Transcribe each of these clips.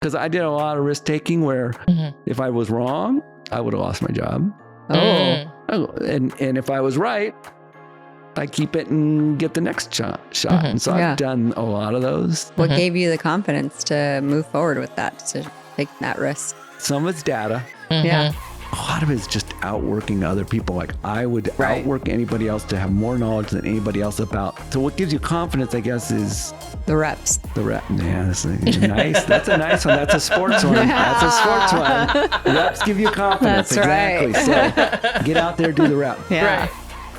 because I did a lot of risk taking where if I was wrong, I would have lost my job. And if I was right, I keep it and get the next shot. And so I've done a lot of those. What gave you the confidence to move forward with that, to take that risk? Some of it's data. Yeah. A lot of it is just outworking other people. Like I would outwork anybody else to have more knowledge than anybody else about. So what gives you confidence, I guess, is the reps. The rep. Yeah, that's nice. That's a nice one. That's a sports one. That's a sports one. Reps give you confidence. That's exactly. So get out there, do the rep. Yeah. Right.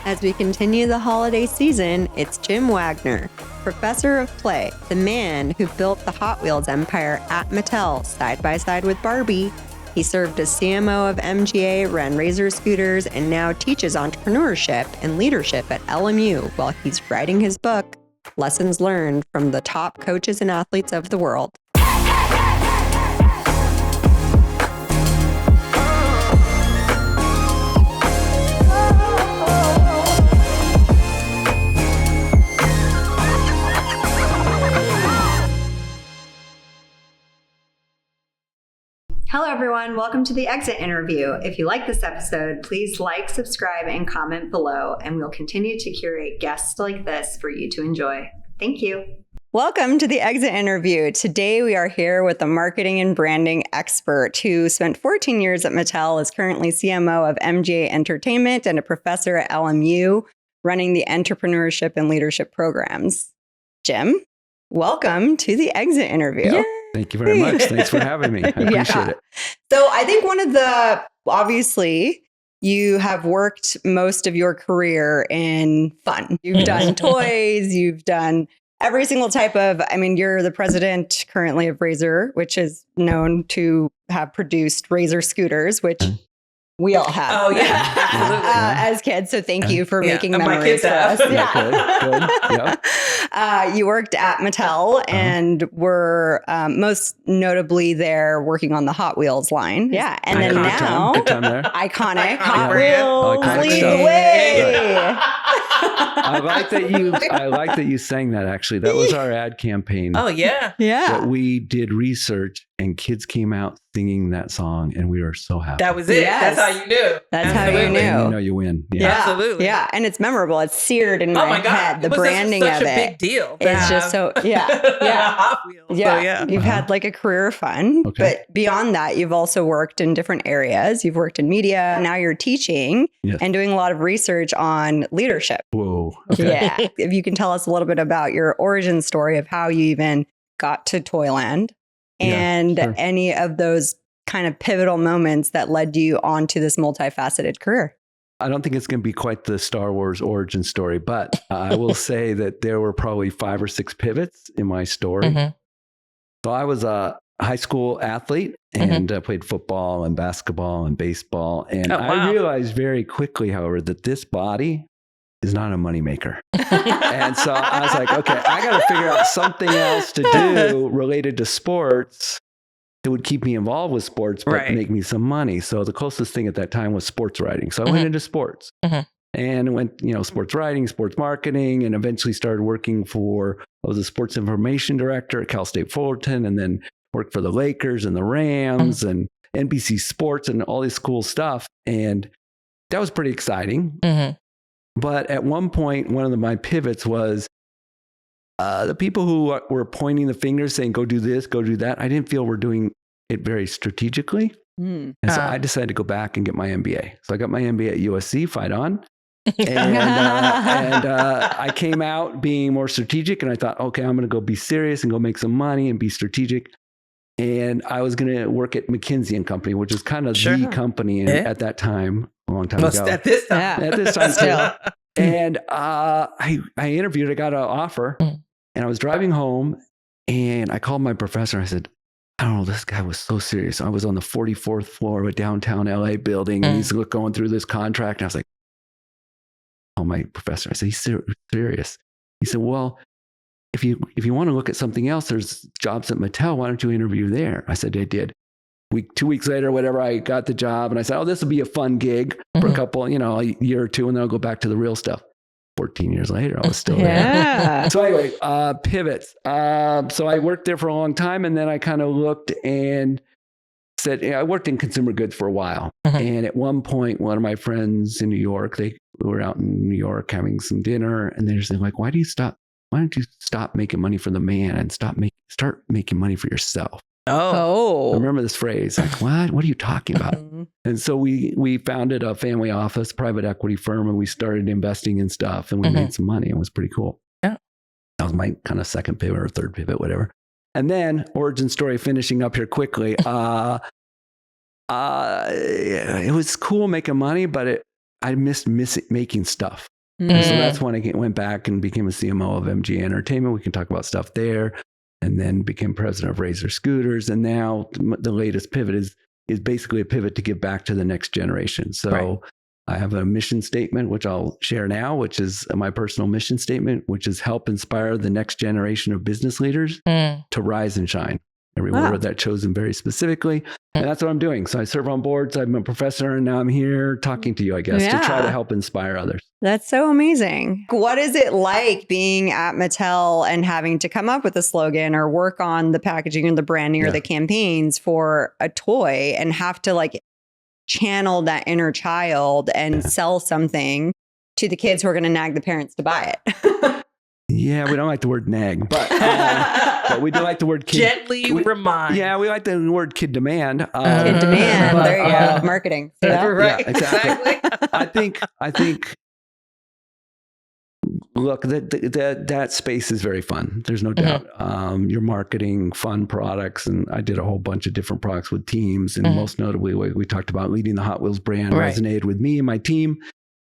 As we continue the holiday season, it's Jim Wagner, professor of play, the man who built the Hot Wheels empire at Mattel side by side with Barbie. He served as CMO of MGA, ran Razor scooters, and now teaches entrepreneurship and leadership at LMU while he's writing his book, Lessons Learned from the Top Coaches and Athletes of the World. Hello, everyone. Welcome to the exit interview. If you like this episode, please like, subscribe, and comment below, and we'll continue to curate guests like this for you to enjoy. Thank you. Welcome to the exit interview. Today, we are here with a marketing and branding expert who spent 14 years at Mattel, is currently CMO of MGA Entertainment, and a professor at LMU, running the entrepreneurship and leadership programs. Jim, welcome to the exit interview. Yay. Thank you very much. Thanks for having me. I appreciate it. So I think obviously, you have worked most of your career in fun. You've done toys, you've done every single type of, you're the president currently of Razor, which is known to have produced Razor scooters, which we all have. Oh, yeah. Absolutely. As kids. So thank you for making memories for us. Good. You worked at Mattel and were most notably there working on the Hot Wheels line. Yeah. And then now, iconic Hot Wheels lead the way. I like that you sang that, actually. That was our ad campaign. Oh, yeah. Yeah. That we did research and kids came out singing that song and we were so happy. That was it. Yes. That's how you knew. That's how you knew. And you know you win. Yeah. Absolutely. Yeah. And it's memorable. It's seared in my head. The branding such of a it. Big deal. It's just so, Hot Wheels. Yeah. So, yeah. You've had like a career of fun, but beyond that, you've also worked in different areas. You've worked in media. Now you're teaching and doing a lot of research on leadership. Whoa. Okay. Yeah. If you can tell us a little bit about your origin story of how you even got to Toyland and any of those kind of pivotal moments that led you onto this multifaceted career. I don't think it's going to be quite the Star Wars origin story, but I will say that there were probably 5 or 6 pivots in my story. So I was a high school athlete and played football and basketball and baseball. And I realized very quickly, however, that this body is not a moneymaker. And so I was like, okay, I got to figure out something else to do related to sports that would keep me involved with sports, but make me some money. So the closest thing at that time was sports writing. So I went into sports and went, sports writing, sports marketing, and eventually started working I was a sports information director at Cal State Fullerton, and then worked for the Lakers and the Rams and NBC Sports and all this cool stuff. And that was pretty exciting. But at one point, one of my pivots was the people who were pointing the fingers saying, go do this, go do that. I didn't feel we're doing it very strategically. And so I decided to go back and get my MBA. So I got my MBA at USC, fight on. And I came out being more strategic. And I thought, okay, I'm going to go be serious and go make some money and be strategic. And I was going to work at McKinsey & Company, which is kind of the company at that time, a long time ago. At this time. At this time too. And I interviewed, I got an offer, and I was driving home, and I called my professor. I said, I don't know, this guy was so serious. I was on the 44th floor of a downtown LA building, and he's going through this contract. And I was like, oh, my professor. I said, he's serious. He said, well, if you want to look at something else, there's jobs at Mattel. Why don't you interview there? I said, I did. 2 weeks later, whatever, I got the job and I said, oh, this will be a fun gig for a couple, a year or two, and then I'll go back to the real stuff. 14 years later, I was still Yeah. there. So anyway, pivots. So I worked there for a long time, and then I kind of looked and said, I worked in consumer goods for a while. And at one point, one of my friends in New York, we were out in New York having some dinner, and they're just like, why don't you stop making money for the man and start making money for yourself? I remember this phrase, like, what are you talking about? And so we founded a family office, private equity firm, and we started investing in stuff, and we made some money. It was pretty cool. Yeah. That was my kind of second pivot or third pivot, whatever. And then origin story, finishing up here quickly. It was cool making money, but I missed making stuff. So that's when I went back and became a CMO of MGA Entertainment. We can talk about stuff there. And then became president of Razor Scooters. And now the latest pivot is basically a pivot to give back to the next generation. So I have a mission statement, which I'll share now, which is my personal mission statement, which is help inspire the next generation of business leaders to rise and shine. Every word of that chosen very specifically. And that's what I'm doing. So I serve on boards. I'm a professor, and now I'm here talking to you, I guess, to try to help inspire others. That's so amazing. What is it like being at Mattel and having to come up with a slogan or work on the packaging or the branding or the campaigns for a toy and have to like channel that inner child and sell something to the kids who are going to nag the parents to buy it? Yeah, we don't like the word nag, but we do like the word kid. Gently remind. Yeah, we like the word kid demand. Kid demand. There you go. Marketing. Right. Yeah, exactly. I think. Look, that space is very fun. There's no doubt. You're marketing fun products, and I did a whole bunch of different products with teams, and most notably, we talked about leading the Hot Wheels brand resonated with me and my team.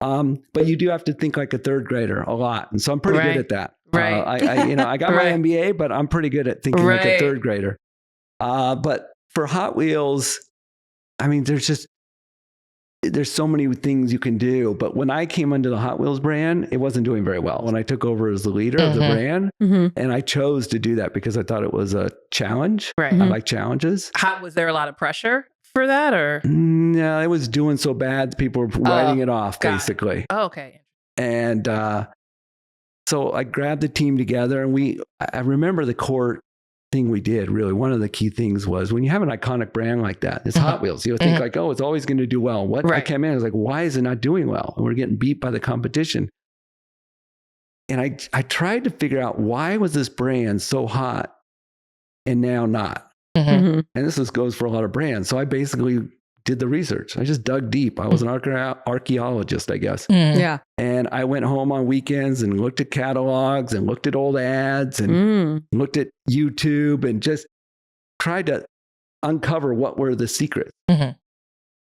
But you do have to think like a third grader a lot. And so I'm pretty good at that. I got my MBA, but I'm pretty good at thinking like a third grader. But for Hot Wheels, I mean, there's so many things you can do. But when I came under the Hot Wheels brand, it wasn't doing very well. When I took over as the leader of the brand, and I chose to do that because I thought it was a challenge. I like challenges. Was there a lot of pressure for that, or? No, it was doing so bad. People were writing it off, basically. Okay. And so I grabbed the team together, and I remember the core thing we did, really. One of the key things was when you have an iconic brand like that, it's Hot Wheels. You think like, oh, it's always going to do well. I came in, I was like, why is it not doing well? And we're getting beat by the competition. And I tried to figure out, why was this brand so hot and now not? And this goes for a lot of brands. So I basically did the research. I just dug deep. I was an archaeologist, I guess. Yeah. And I went home on weekends and looked at catalogs and looked at old ads and looked at YouTube and just tried to uncover what were the secrets. And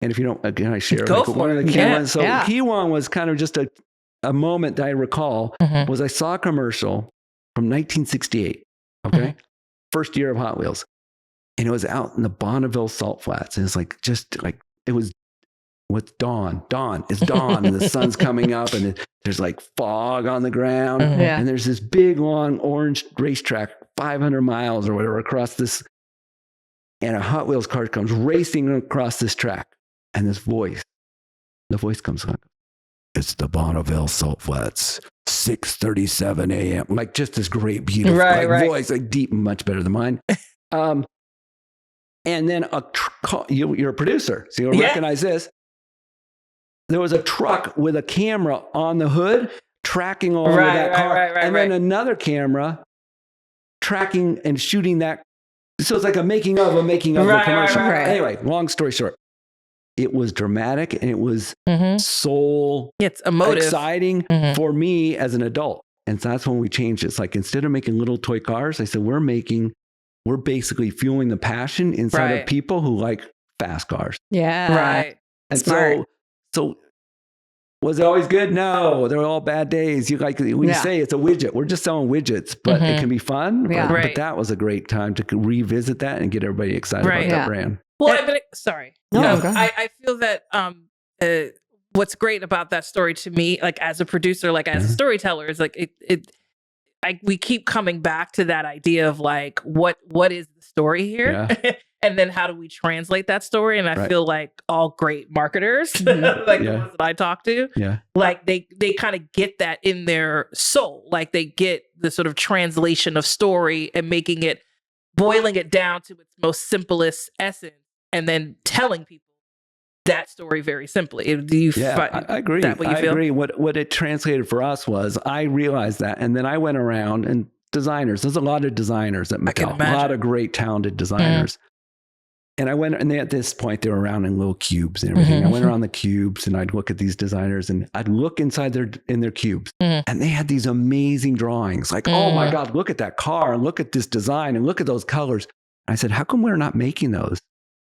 if you don't, again, I share one of the key ones. So the key one was kind of just a moment that I recall was I saw a commercial from 1968. Okay. First year of Hot Wheels. And it was out in the Bonneville Salt Flats. And it's like, it was with dawn. It's dawn and the sun's coming up and there's like fog on the ground. And there's this big, long orange racetrack, 500 miles or whatever across this. And a Hot Wheels car comes racing across this track. And the voice comes on. It's the Bonneville Salt Flats, 6:37 a.m. Like just this great, beautiful voice, like deep and much better than mine. And then you're a producer, so you'll recognize this. There was a truck with a camera on the hood tracking along with that car. And then another camera tracking and shooting that. So it's like a making of the commercial. Anyway, long story short, it was dramatic and it was soul exciting for me as an adult. And so that's when we changed it. It's like, instead of making little toy cars, I said, we're basically fueling the passion inside of people who like fast cars. Yeah. Right. And so was it always good? No, there were all bad days. You say it's a widget. We're just selling widgets, but it can be fun. But that was a great time to revisit that and get everybody excited about that brand. Well, sorry. No, I feel that what's great about that story to me, like as a producer, like as a storyteller, is like we keep coming back to that idea of like, what is the story here? Yeah. And then how do we translate that story? And I Right. feel like all great marketers, Mhm. like Yeah. the ones that I talk to, Yeah. like they kind of get that in their soul. Like they get the sort of translation of story and boiling it down to its most simplest essence, and then telling people that story very simply. Do you find I agree. that what you I feel? agree. What it translated for us was I realized that, and then I went around and designers. There's a lot of designers at I can Mattel. A imagine. lot of great, talented designers. And I went, and they, at this point, they were around in little cubes and everything. I went around the cubes, and I'd look at these designers, and I'd look inside in their cubes, and they had these amazing drawings. Like, oh my God, look at that car, and look at this design, and look at those colors. I said, how come we're not making those?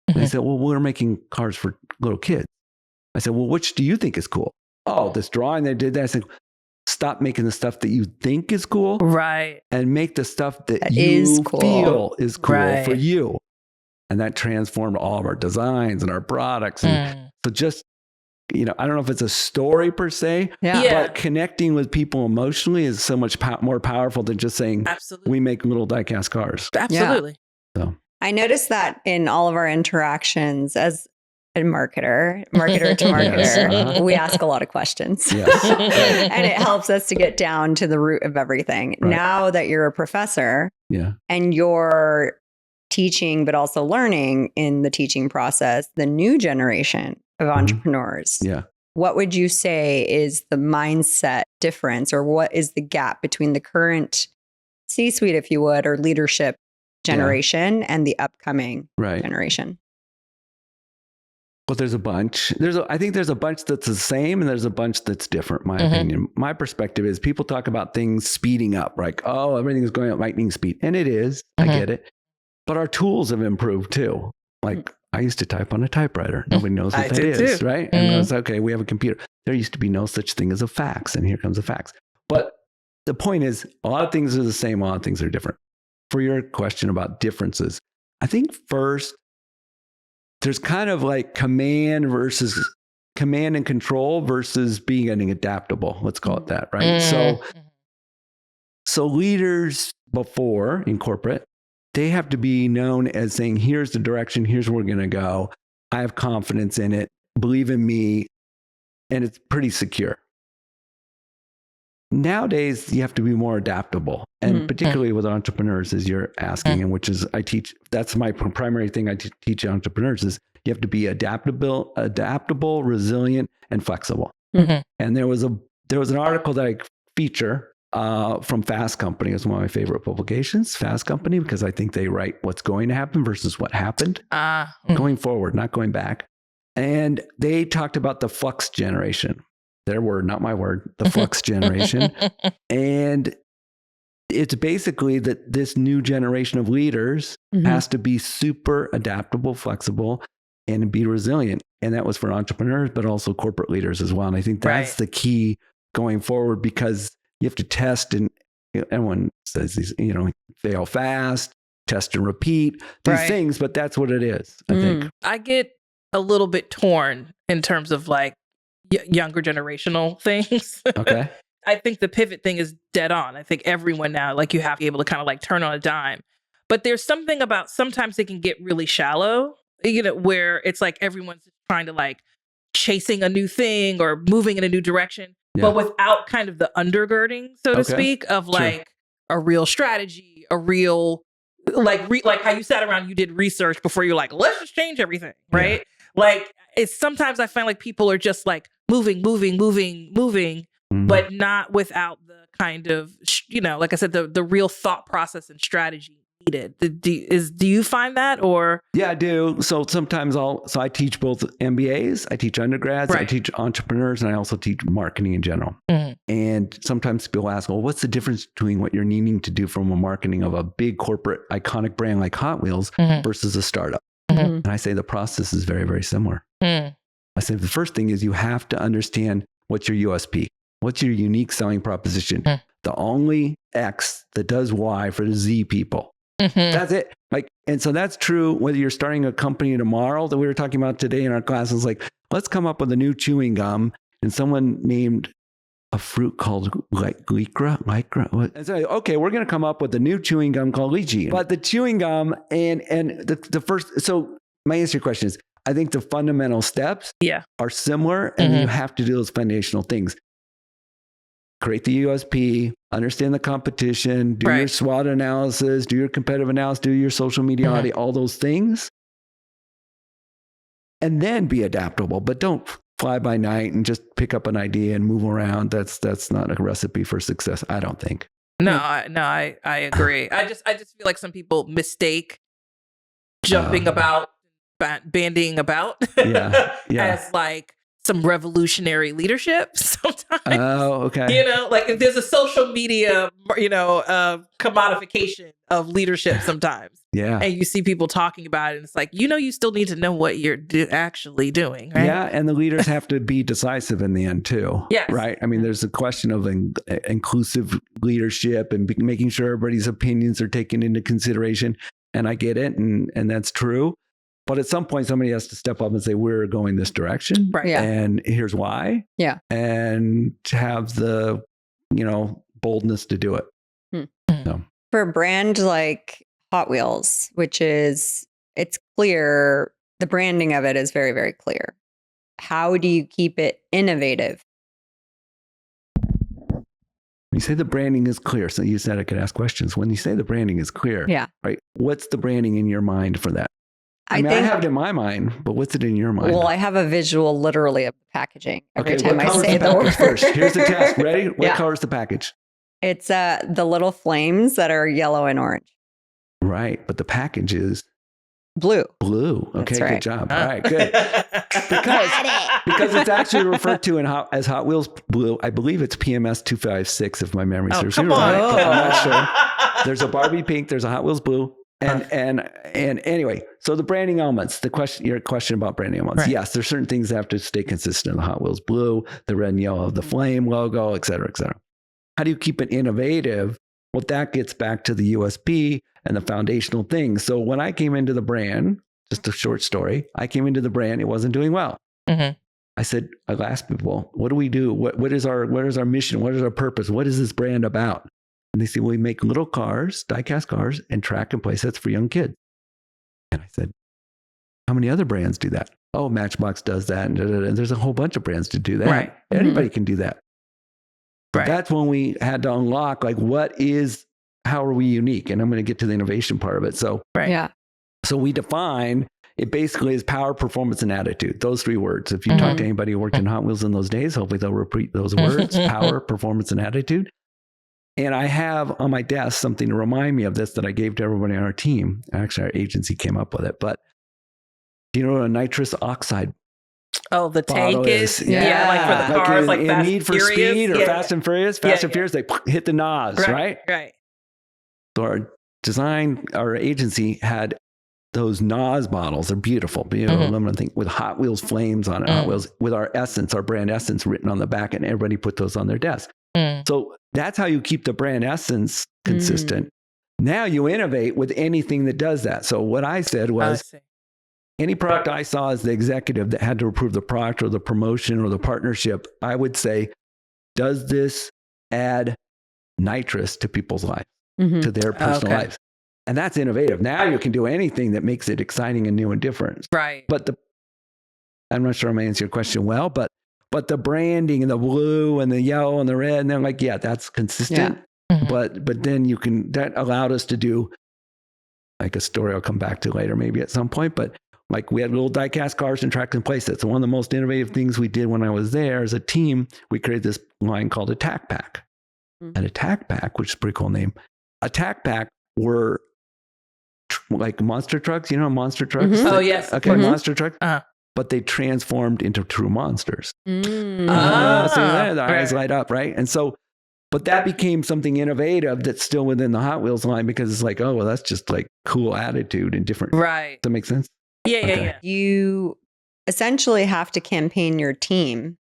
And they said, well, we're making cars for little kids. I said, well, which do you think is cool? Oh, this drawing they did that. I said, stop making the stuff that you think is cool, Right. and make the stuff that is you cool. feel is cool Right. for you. And that transformed all of our designs and our products. And so just, I don't know if it's a story per se, Yeah. but connecting with people emotionally is so much more powerful than just saying, Absolutely. we make little die-cast cars. Absolutely. I noticed that in all of our interactions as a marketer to marketer, Yes. we ask a lot of questions. Yes. And it helps us to get down to the root of everything. Right. Now that you're a professor Yeah. and you're teaching, but also learning in the teaching process, the new generation of entrepreneurs, Yeah. what would you say is the mindset difference, or what is the gap between the current C-suite, if you would, or leadership generation and the upcoming Right. generation? Well, there's a bunch. I think there's a bunch that's the same, and there's a bunch that's different, my opinion. My perspective is people talk about things speeding up, like, oh, everything is going at lightning speed. And it is. I get it. But our tools have improved too. Like I used to type on a typewriter. Nobody knows what I that did is, too. right? And it was, okay, we have a computer. There used to be no such thing as a fax, and here comes a fax. But the point is, a lot of things are the same, a lot of things are different. For your question about differences, I think first, there's kind of like command and control versus being adaptable. Let's call it that, right? So leaders before in corporate, they have to be known as saying, here's the direction, here's where we're going to go. I have confidence in it. Believe in me. And it's pretty secure. Nowadays, you have to be more adaptable. And particularly with entrepreneurs, as you're asking, and which is I teach, that's my primary thing I teach entrepreneurs is you have to be adaptable, resilient, and flexible. And there was an article that I feature from Fast Company. It's one of my favorite publications, Fast Company, because I think they write what's going to happen versus what happened going forward, not going back. And they talked about the Flux generation. Their word, not my word, the Flux generation. And it's basically that this new generation of leaders has to be super adaptable, flexible, and be resilient. And that was for entrepreneurs, but also corporate leaders as well. And I think that's the key going forward, because you have to test, and everyone says these, fail fast, test and repeat, these things, but that's what it is, I think. I get a little bit torn in terms of like younger generational things. Okay. I think the pivot thing is dead on. I think everyone now, like you have to be able to kind of like turn on a dime. But there's something about sometimes they can get really shallow, where it's like everyone's trying to like chasing a new thing or moving in a new direction, but without kind of the undergirding, so to speak, of like a real strategy, a real like how you sat around, you did research before you're like, let's just change everything, right? Like it's sometimes I find like people are just like moving, but not without the kind of, like I said, the real thought process and strategy needed. Do you find that, or? Yeah, I do. So sometimes I teach both MBAs, I teach undergrads, I teach entrepreneurs, and I also teach marketing in general. And sometimes people ask, well, what's the difference between what you're needing to do from a marketing of a big corporate iconic brand like Hot Wheels versus a startup? And I say the process is very, very similar. I say the first thing is you have to understand what's your USP. What's your unique selling proposition? The only X that does Y for the Z people. That's it. And so that's true whether you're starting a company tomorrow, that we were talking about today in our classes. Like, let's come up with a new chewing gum. And someone named a fruit called lycra. And so, okay, we're going to come up with a new chewing gum called lychee. But the chewing gum and the first, so my answer to your question is, I think the fundamental steps are similar, and you have to do those foundational things. Create the USP, understand the competition, do your SWOT analysis, do your competitive analysis, do your social media audit, all those things. And then be adaptable, but don't fly by night and just pick up an idea and move around. That's not a recipe for success, I don't think. I agree. I just feel like some people mistake jumping about, bandying about as like some revolutionary leadership sometimes. Oh, okay. Like if there's a social media, commodification of leadership sometimes. Yeah. And you see people talking about it, and it's like, you still need to know what you're actually doing, right? Yeah, and the leaders have to be decisive in the end too. Yes. Right? I mean, there's a question of inclusive leadership and making sure everybody's opinions are taken into consideration. And I get it, and that's true. But at some point, somebody has to step up and say, we're going this direction. Right. Yeah. And here's why. Yeah. And to have the, boldness to do it. So. For a brand like Hot Wheels, it's clear, the branding of it is very, very clear. How do you keep it innovative? When you say the branding is clear, so you said I could ask questions. When you say the branding is clear, right? What's the branding in your mind for that? I have it in my mind, but what's it in your mind? Well, I have a visual literally of the packaging every time I say the word. First, here's the test. Ready? What color is the package? It's the little flames that are yellow and orange. Right, but the package is blue. Blue. Okay, right. Good job. All right, good. Because it's actually referred to as Hot Wheels Blue. I believe it's PMS 256 if my memory serves me right. I'm not sure. There's a Barbie pink. There's a Hot Wheels Blue. And anyway, so the branding elements, your question about branding elements. Right. Yes, there's certain things that have to stay consistent. The Hot Wheels Blue, the red and yellow of the flame logo, et cetera, et cetera. How do you keep it innovative? Well, that gets back to the USP and the foundational things. So when I came into the brand, just a short story, I came into the brand, it wasn't doing well. I asked people, what do we do? What is our mission? What is our purpose? What is this brand about? And they say, well, we make little cars, die-cast cars, and track and play sets for young kids. And I said, how many other brands do that? Oh, Matchbox does that. And there's a whole bunch of brands to do that. Right. Anybody can do that. Right. That's when we had to unlock, how are we unique? And I'm going to get to the innovation part of it. So, so we define it basically as power, performance, and attitude. Those three words. If you talk to anybody who worked in Hot Wheels in those days, hopefully they'll repeat those words, power, performance, and attitude. And I have on my desk something to remind me of this that I gave to everybody on our team. Actually, our agency came up with it. But do you know what a nitrous oxide? Oh, the tank is? Yeah, like for the cars, like Fast Need for Furious. Speed or Fast and Furious. Fast and Furious, they hit the NOS, right? Right. So our agency had those NOS bottles. They're beautiful aluminum thing with Hot Wheels flames on it. Hot Wheels with our essence, our brand essence written on the back, and everybody put those on their desk. So that's how you keep the brand essence consistent. Now you innovate with anything that does that. So what I said was, any product I saw as the executive that had to approve the product or the promotion or the partnership, I would say, does this add nitrous to people's lives, to their personal lives? And that's innovative. Now you can do anything that makes it exciting and new and different. Right. But I'm not sure I'm answering your question well, but the branding and the blue and the yellow and the red, and they're like, that's consistent. But then that allowed us to do like a story I'll come back to later, maybe at some point, but like we had little die-cast cars and track and play sets. So one of the most innovative things we did when I was there as a team, we created this line called Attack Pack. An Attack Pack, which is a pretty cool name. Attack Pack were like monster trucks, monster trucks? Oh, yes. Okay, monster trucks. But they transformed into true monsters. So the eyes light up, right? And so, but that became something innovative that's still within the Hot Wheels line because it's like, oh, well, that's just like cool attitude and different. Right. Does that make sense? Yeah. You essentially have to campaign your team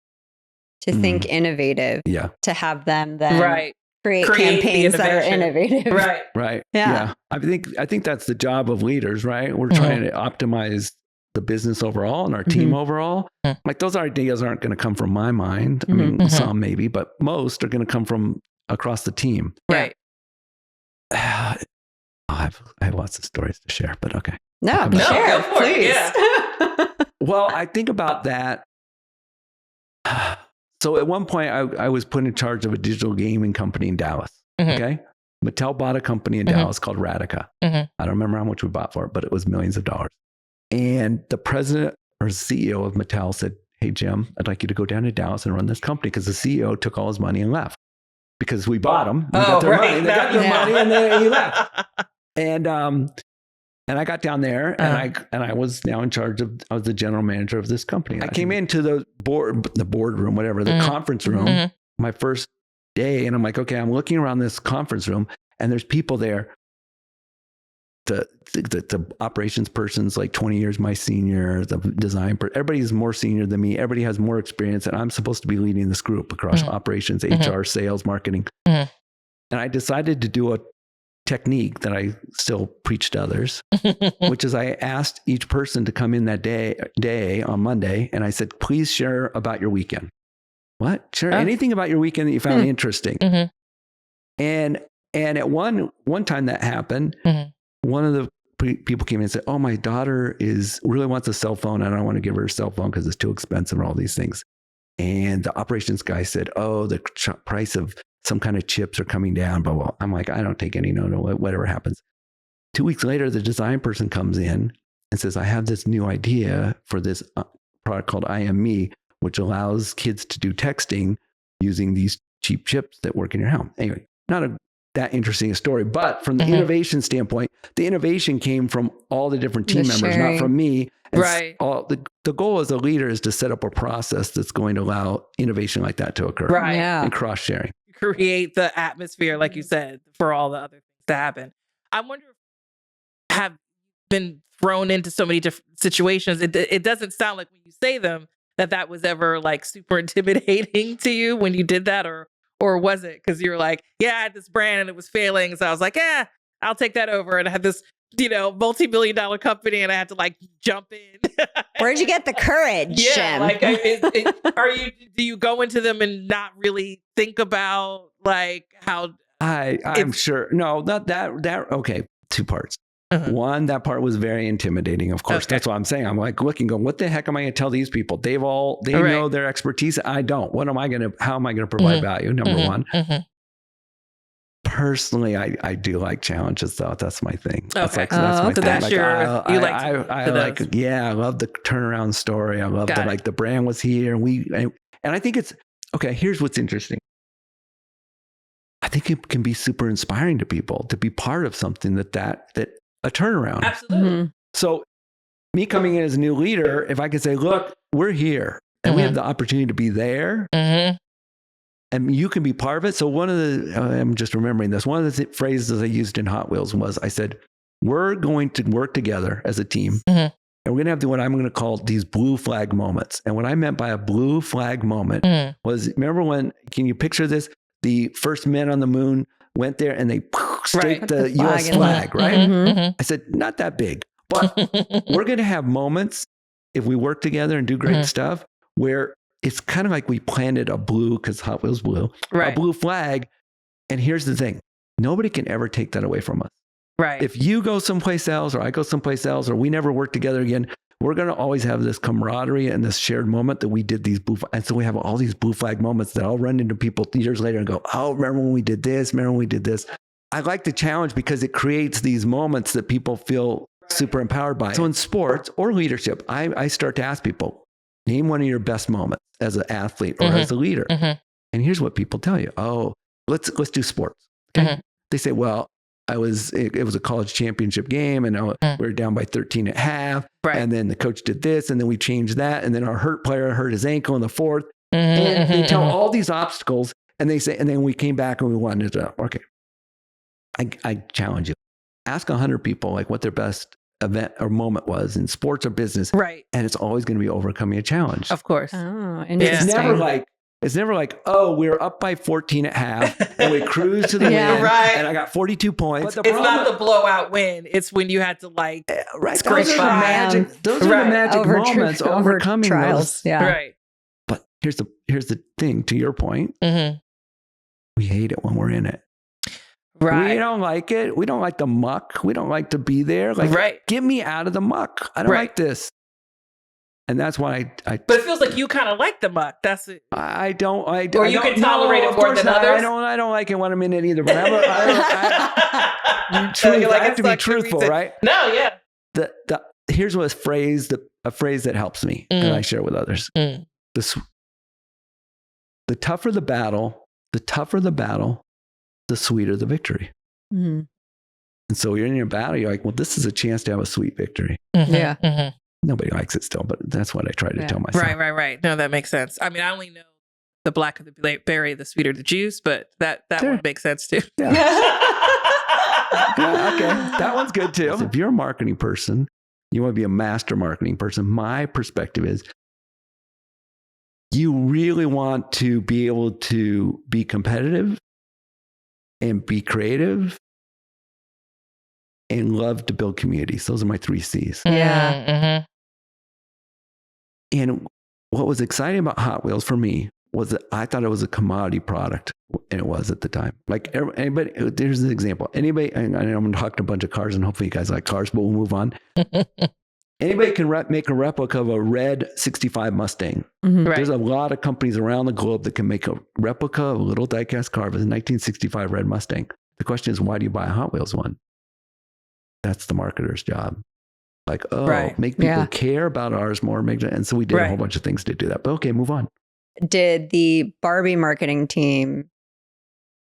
to think innovative, to have them then create campaigns that are innovative. Right. Yeah. I think that's the job of leaders, right? We're trying to optimize the business overall and our team overall. Like those ideas aren't going to come from my mind. I mean, some maybe, but most are going to come from across the team. Right. I have lots of stories to share, but okay. No, No, share, go for it, please. yeah. Well, I think about that. So at one point, I was put in charge of a digital gaming company in Dallas. Okay. Mattel bought a company in Dallas called Radica. I don't remember how much we bought for it, but it was millions of dollars. And the president or CEO of Mattel said, hey, Jim, I'd like you to go down to Dallas and run this company, because the CEO took all his money and left. Because we bought them. We got their money. They got their money and then he left. And I got down there and I was now in charge of, I was the general manager of this company. I came into the boardroom, whatever, the conference room, my first day. And I'm like, okay, I'm looking around this conference room and there's people there. The operations person's like 20 years my senior, the design everybody's more senior than me. Everybody has more experience, and I'm supposed to be leading this group across operations, HR, sales, marketing. And I decided to do a technique that I still preach to others, which is I asked each person to come in that day on Monday, and I said, please share about your weekend. What? Share anything about your weekend that you found interesting. And at one time that happened, one of the people came in and said, oh, my daughter really wants a cell phone. I don't want to give her a cell phone because it's too expensive and all these things. And the operations guy said, oh, the price of some kind of chips are coming down, blah, blah. I'm like, I don't take any note, whatever happens. 2 weeks later, the design person comes in and says, I have this new idea for this product called I Am Me, which allows kids to do texting using these cheap chips that work in your home. Anyway, not that interesting a story, but from the innovation standpoint, the innovation came from all the different team members, not from me. And right. The goal as a leader is to set up a process that's going to allow innovation like that to occur. Right. Yeah. And cross sharing. Create the atmosphere, like you said, for all the other things to happen. I wonder if have been thrown into so many different situations. It doesn't sound like when you say them that was ever like super intimidating to you when you did that, or was it because you were like, yeah, I had this brand and it was failing, so I was like, yeah, I'll take that over, and I had this multi-billion-dollar company and I had to like jump in. Where'd you get the courage, Jim? Like, do you go into them and not really think about like how? I'm sure. No, not that. Okay, two parts. One, that part was very intimidating. Of course, that's what I'm saying. I'm like looking, going, what the heck am I going to tell these people? They know their expertise. I don't. How am I going to provide value? Number one. Personally, I do like challenges though. That's my thing. Okay. That's my thing. That's I love the turnaround story. I love the brand was here and I think it's okay. Here's what's interesting. I think it can be super inspiring to people to be part of something that a turnaround. Absolutely. So me coming in as a new leader, if I could say, look, we're here and we have the opportunity to be there and you can be part of it. So I'm just remembering this. One of the phrases I used in Hot Wheels was, I said, we're going to work together as a team and we're going to have what I'm going to call these blue flag moments. And what I meant by a blue flag moment was, remember can you picture this? The first men on the moon went there and they staked the US flag, right? I said, not that big, but we're going to have moments if we work together and do great stuff where it's kind of like we planted a blue, because Hot Wheels blue, a blue flag. And here's the thing. Nobody can ever take that away from us. Right. If you go someplace else or I go someplace else or we never work together again, we're going to always have this camaraderie and this shared moment that we did these blue. And so we have all these blue flag moments that I'll run into people years later and go, oh, remember when we did this? Remember when we did this? I like the challenge because it creates these moments that people feel super empowered by. So in sports or leadership, I start to ask people, name one of your best moments as an athlete or as a leader. And here's what people tell you. Oh, let's do sports. Okay. They say, well, it was a college championship game and we were down by 13 at half. Right. And then the coach did this and then we changed that. And then our hurt player hurt his ankle in the fourth. And they tell all these obstacles and they say, and then we came back and we wanted to, okay, I challenge you. Ask 100 people like what their best event or moment was in sports or business. Right. And it's always going to be overcoming a challenge. Of course. Oh, It's never like, It's never like, oh, we're up by 14 at half and we cruise to the win. And I got 42 points. It's not the blowout win. It's when you had to like those are the magic moments, overcoming trials. those. Right. But here's the thing, to your point. We hate it when we're in it. Right. We don't like it. We don't like the muck. We don't like to be there. Like, get me out of the muck. I don't like this. And that's why I but it feels like you kind of like the muck. That's it. I don't. Or you can tolerate it more than others. I don't like it when I'm in it either. But I have to be truthful, right? No, yeah. Here's a phrase that helps me, and I share with others. The tougher the battle, the sweeter the victory. And so you're in your battle. You're like, well, this is a chance to have a sweet victory. Nobody likes it still, but that's what I try to tell myself. Right. No, that makes sense. I mean, I only know the blacker the berry, the sweeter the juice, but that one makes sense too. Yeah. Okay. That one's good too. If you're a marketing person, you want to be a master marketing person. My perspective is you really want to be able to be competitive and be creative and love to build communities. Those are my 3 C's. Yeah. And what was exciting about Hot Wheels for me was that I thought it was a commodity product, and it was at the time. Like anybody, here's an example. Anybody, and I'm going to talk to a bunch of cars, and hopefully you guys like cars, but we'll move on. Anybody can make a replica of a red 65 Mustang. There's a lot of companies around the globe that can make a replica of a little diecast car of a 1965 red Mustang. The question is, why do you buy a Hot Wheels one? That's the marketer's job. Like, make people care about ours more. And so we did a whole bunch of things to do that. But okay, move on. Did the Barbie marketing team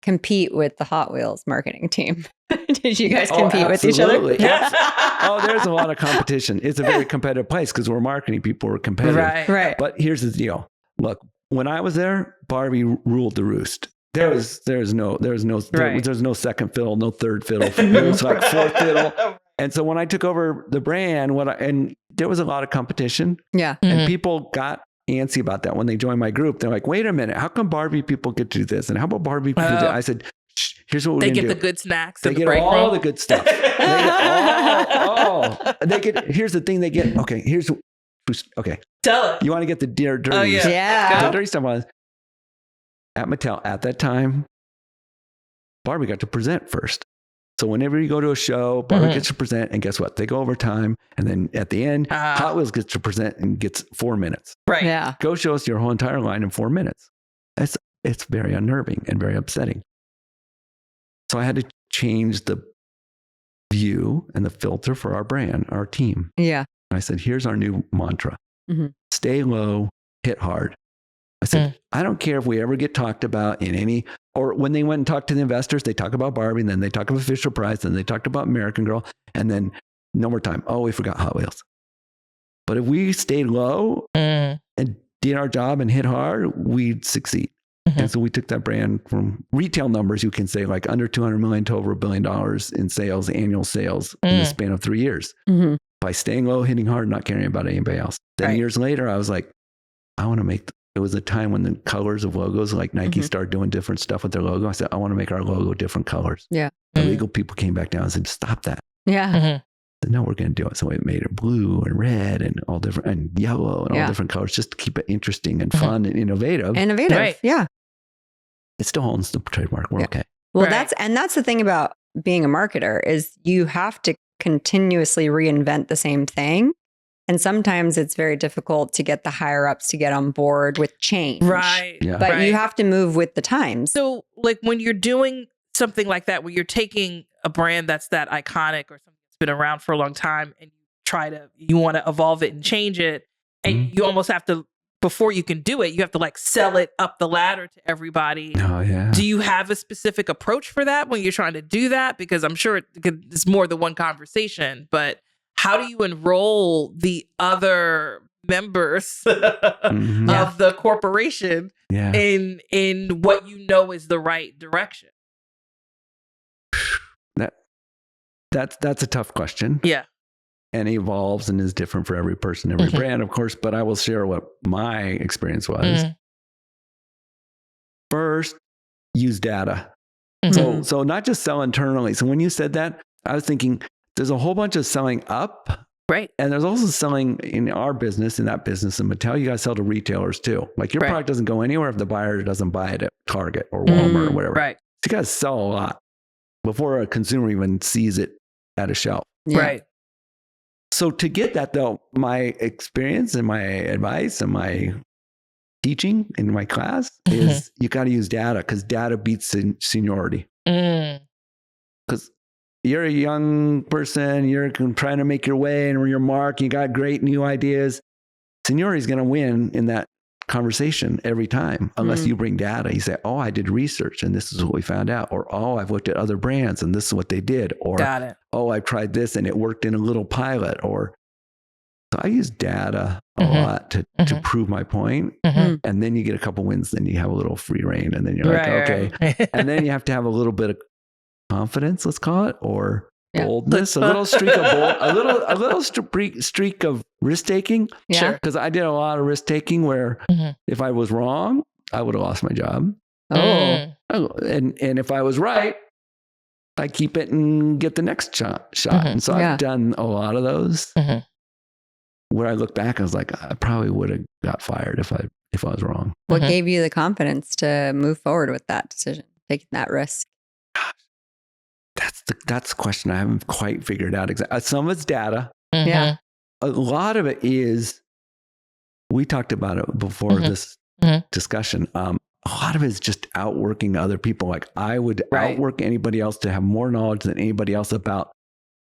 compete with the Hot Wheels marketing team? Did you guys compete with each other? There's a lot of competition. It's a very competitive place because we're marketing people. We're competitive. Right. But here's the deal. Look, when I was there, Barbie ruled the roost. There's no second fiddle, no third fiddle. It was like fourth fiddle. And so when I took over the brand, and there was a lot of competition. Yeah. And people got antsy about that when they joined my group. They're like, wait a minute, how come Barbie people get to do this? And how about Barbie people do that? I said, here's what we're going to do. They get the good snacks. They get all the good stuff. Here's the thing they get. Okay. Tell it. You want to get the dirty. Oh, yeah. The dirty stuff was at Mattel at that time, Barbie got to present first. So whenever you go to a show, Barbie gets to present, and guess what? They go over time, and then at the end, Hot Wheels gets to present and gets 4 minutes. Right. Yeah. Go show us your whole entire line in 4 minutes. It's very unnerving and very upsetting. So I had to change the view and the filter for our brand, our team. Yeah. I said, here's our new mantra. Stay low, hit hard. I said, I don't care if we ever get talked about or when they went and talked to the investors, they talk about Barbie, and then they talk about Fisher Price, and they talked about American Girl, and then no more time. Oh, we forgot Hot Wheels. But if we stayed low and did our job and hit hard, we'd succeed. And so we took that brand from retail numbers, you can say like under 200 million to over $1 billion in sales, annual sales in the span of 3 years. By staying low, hitting hard, not caring about anybody else. Then years later, I was like, I want to make it was a time when the colors of logos, like Nike started doing different stuff with their logo. I said, I want to make our logo different colors. Yeah. The legal people came back down and said, stop that. Yeah. I said, no, we're going to do it. So we made it blue and red and all different, and yellow and all different colors, just to keep it interesting and fun and innovative. Right. Yeah. It still owns the trademark. We're okay. Well, that's the thing about being a marketer is you have to continuously reinvent the same thing. And sometimes it's very difficult to get the higher ups to get on board with change. Right. Yeah. But you have to move with the times. So like when you're doing something like that, where you're taking a brand that's that iconic or something that's been around for a long time and you want to evolve it and change it. And you almost have to, before you can do it, you have to like sell it up the ladder to everybody. Oh, yeah. Do you have a specific approach for that when you're trying to do that? Because I'm sure it's more than one conversation, but how do you enroll the other members of the corporation in what you know is the right direction? That's a tough question. Yeah. And evolves and is different for every person, every brand, of course. But I will share what my experience was. First, use data. Mhm. So not just sell internally. So when you said that, I was thinking there's a whole bunch of selling up. Right. And there's also selling in our business, in that business, in Mattel, you guys sell to retailers too. Like your product doesn't go anywhere if the buyer doesn't buy it at Target or Walmart or whatever. Right. So you guys sell a lot before a consumer even sees it at a shelf. Yeah. Right. So to get that though, my experience and my advice and my teaching in my class is you got to use data, because data beats seniority. Because you're a young person, you're trying to make your way and your mark, you got great new ideas. Seniority is going to win in that conversation every time, unless you bring data. You say, oh, I did research and this is what we found out. Or, oh, I've looked at other brands and this is what they did. Or, Got it. Oh, I tried this and it worked in a little pilot. Or, so I use data a lot to prove my point. And then you get a couple wins, then you have a little free reign, and then you're like, okay. Right. And then you have to have a little bit of confidence, let's call it, or boldness, a little streak of a little streak of risk taking. Yeah. Sure. Because I did a lot of risk taking where if I was wrong, I would have lost my job. Oh. And if I was right, I keep it and get the next shot. And so I've done a lot of those. Where I look back, I was like, I probably would have got fired if I was wrong. What gave you the confidence to move forward with that decision, taking that risk? That's the question I haven't quite figured out exactly. Some of it's data. Yeah. A lot of it is, we talked about it before this discussion. A lot of it is just outworking other people. Like I would outwork anybody else to have more knowledge than anybody else about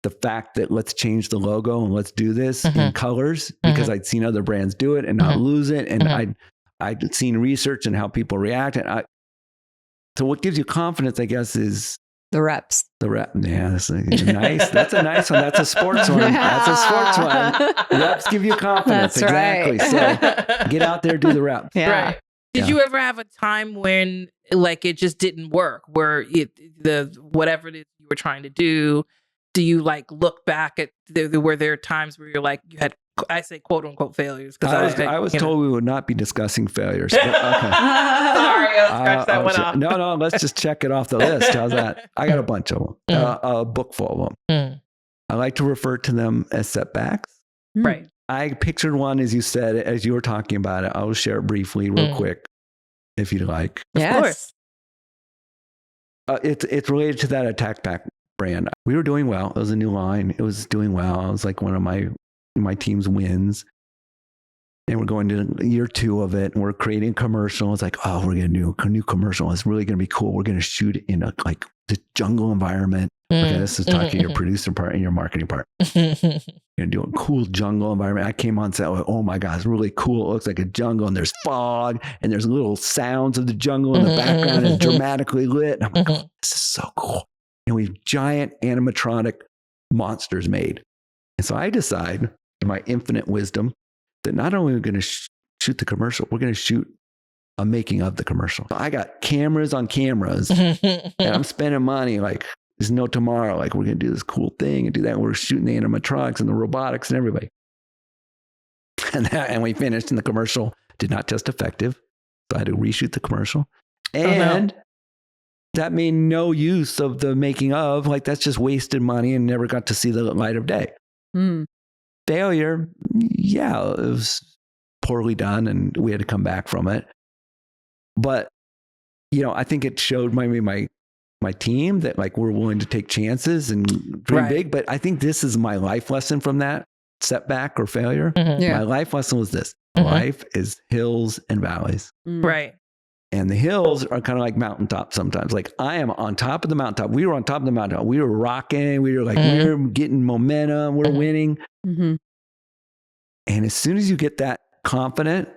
the fact that let's change the logo and let's do this in colors, because I'd seen other brands do it and not lose it. And I'd seen research and how people react. And so what gives you confidence, I guess, is the reps. Yeah, that's nice. That's a nice one. That's a sports one. That's a sports one. Reps give you confidence. That's exactly. right. So get out there, do the reps. Yeah. Right. Did you ever have a time when like it just didn't work, where whatever it is you were trying to do? Do you like look back at were there times where you're like you had, I say quote unquote failures, because I was told we would not be discussing failures. But, okay. Sorry, I'll scratch that one off. No, let's just check it off the list. How's that? I got a bunch of them, a book full of them. I like to refer to them as setbacks. Right. I pictured one, as you said, as you were talking about it. I'll share it briefly, real quick, if you'd like. Yes. Of course. It's related to that Attack Pack brand. We were doing well. It was a new line. It was doing well. It was like one of my team's wins. And we're going to year 2 of it, and we're creating a commercial. It's like, oh, we're going to do a new commercial. It's really going to be cool. We're going to shoot it in the jungle environment. Okay, this is talking to your producer part and your marketing part. You're going to do a cool jungle environment. I came on set with, oh my God, it's really cool. It looks like a jungle, and there's fog, and there's little sounds of the jungle in the background. It's dramatically lit. And I'm like, oh, this is so cool. And we have giant animatronic monsters made. And so I decide, in my infinite wisdom, that not only are we going to shoot the commercial, we're going to shoot a making of the commercial. So I got cameras on cameras, and I'm spending money like there's no tomorrow. Like, we're going to do this cool thing and do that. And we're shooting the animatronics and the robotics and everybody. And we finished, and the commercial did not test effective. So I had to reshoot the commercial. And that made no use of the making of. Like, that's just wasted money and never got to see the light of day. Failure, yeah, it was poorly done and we had to come back from it. But, I think it showed my team that like we're willing to take chances and dream big. But I think this is my life lesson from that setback or failure. My life lesson was this. Life is hills and valleys. Right. And the hills are kind of like mountaintops sometimes. Like, I am on top of the mountaintop. We were on top of the mountaintop. We were rocking. We were like, we're getting momentum. We're winning. And as soon as you get that confident,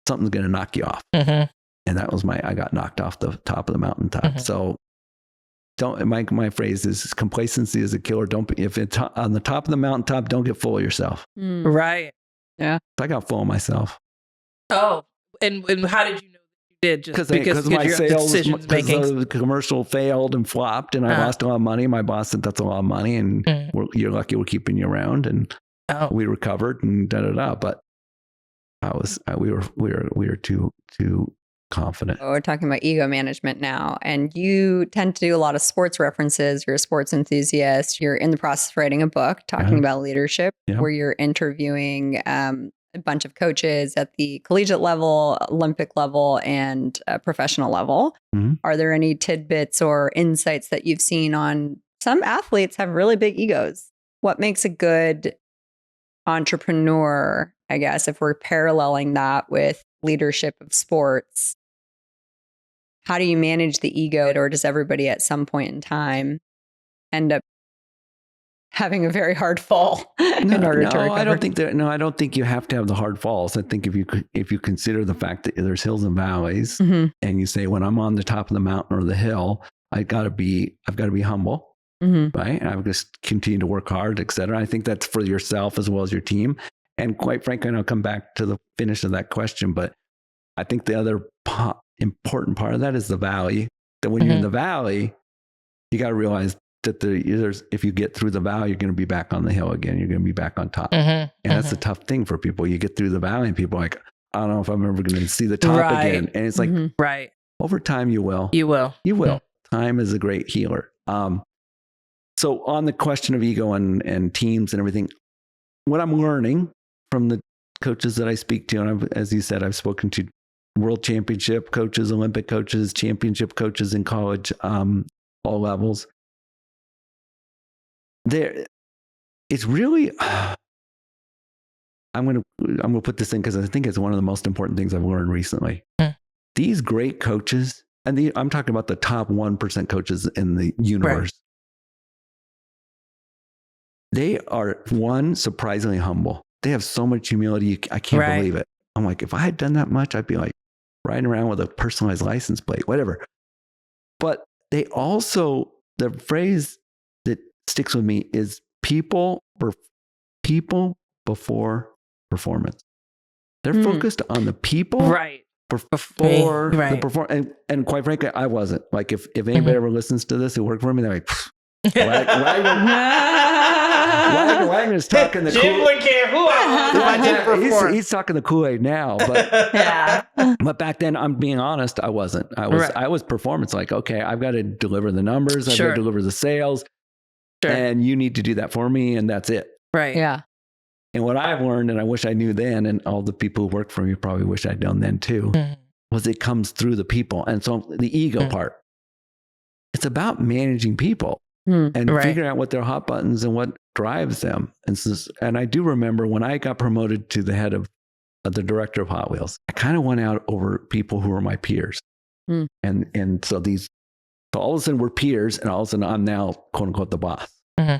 something's going to knock you off. And that was I got knocked off the top of the mountaintop. So my phrase is, complacency is a killer. If it's on the top of the mountaintop, don't get full of yourself. Right. Yeah. I got full of myself. Oh, and how did you know that you did? Just because my sales, because the commercial failed and flopped, and I lost a lot of money. My boss said, that's a lot of money, and you're lucky we're keeping you around. And we recovered and But we were too confident. We're talking about ego management now, and you tend to do a lot of sports references. You're a sports enthusiast. You're in the process of writing a book talking about leadership, where you're interviewing a bunch of coaches at the collegiate level, Olympic level, and professional level. Mm-hmm. Are there any tidbits or insights that you've seen on some athletes have really big egos? What makes a good entrepreneur, I guess, if we're paralleling that with leadership of sports? How do you manage the ego, or does everybody at some point in time end up having a very hard fall in order to recover? I don't think you have to have the hard falls. I think if you consider the fact that there's hills and valleys, and you say, when I'm on the top of the mountain or the hill, I've got to be humble, right? And I've just continue to work hard, et cetera. I think that's for yourself as well as your team. And quite frankly, and I'll come back to the finish of that question, but I think the other important part of that is the valley. That when you're in the valley, you got to realize that if you get through the valley, you're going to be back on the hill again. You're going to be back on top. And that's a tough thing for people. You get through the valley and people are like, I don't know if I'm ever going to see the top again. And it's like, over time, you will. You will. Time is a great healer. So on the question of ego and teams and everything, what I'm learning from the coaches that I speak to, and as you said, I've spoken to world championship coaches, Olympic coaches, championship coaches in college, all levels. It's really, I'm going to put this in because I think it's one of the most important things I've learned recently. These great coaches, and I'm talking about the top 1% coaches in the universe. They are, surprisingly humble. They have so much humility. I can't believe it. I'm like, if I had done that much, I'd be like riding around with a personalized license plate, whatever. But they also, the phrase that sticks with me is people before performance. They're focused on the people before the performance. And quite frankly, I wasn't. Like if anybody ever listens to this who worked for me, they're like, Wagner's talking the Jim would care who I didn't perform. He's talking the Kool-Aid now, but but back then, I'm being honest, I wasn't. I was performance. Like, okay, I've got to deliver the numbers, I've got to deliver the sales, and you need to do that for me, and that's it. Right. Yeah. And what I've learned, and I wish I knew then, and all the people who worked for me probably wish I'd known then too, was it comes through the people, and so the ego part. It's about managing people. And figuring out what their hot buttons and what drives them. And I do remember when I got promoted to the head of the director of Hot Wheels, I kind of went out over people who were my peers. And so all of a sudden we're peers, and all of a sudden I'm now quote unquote the boss.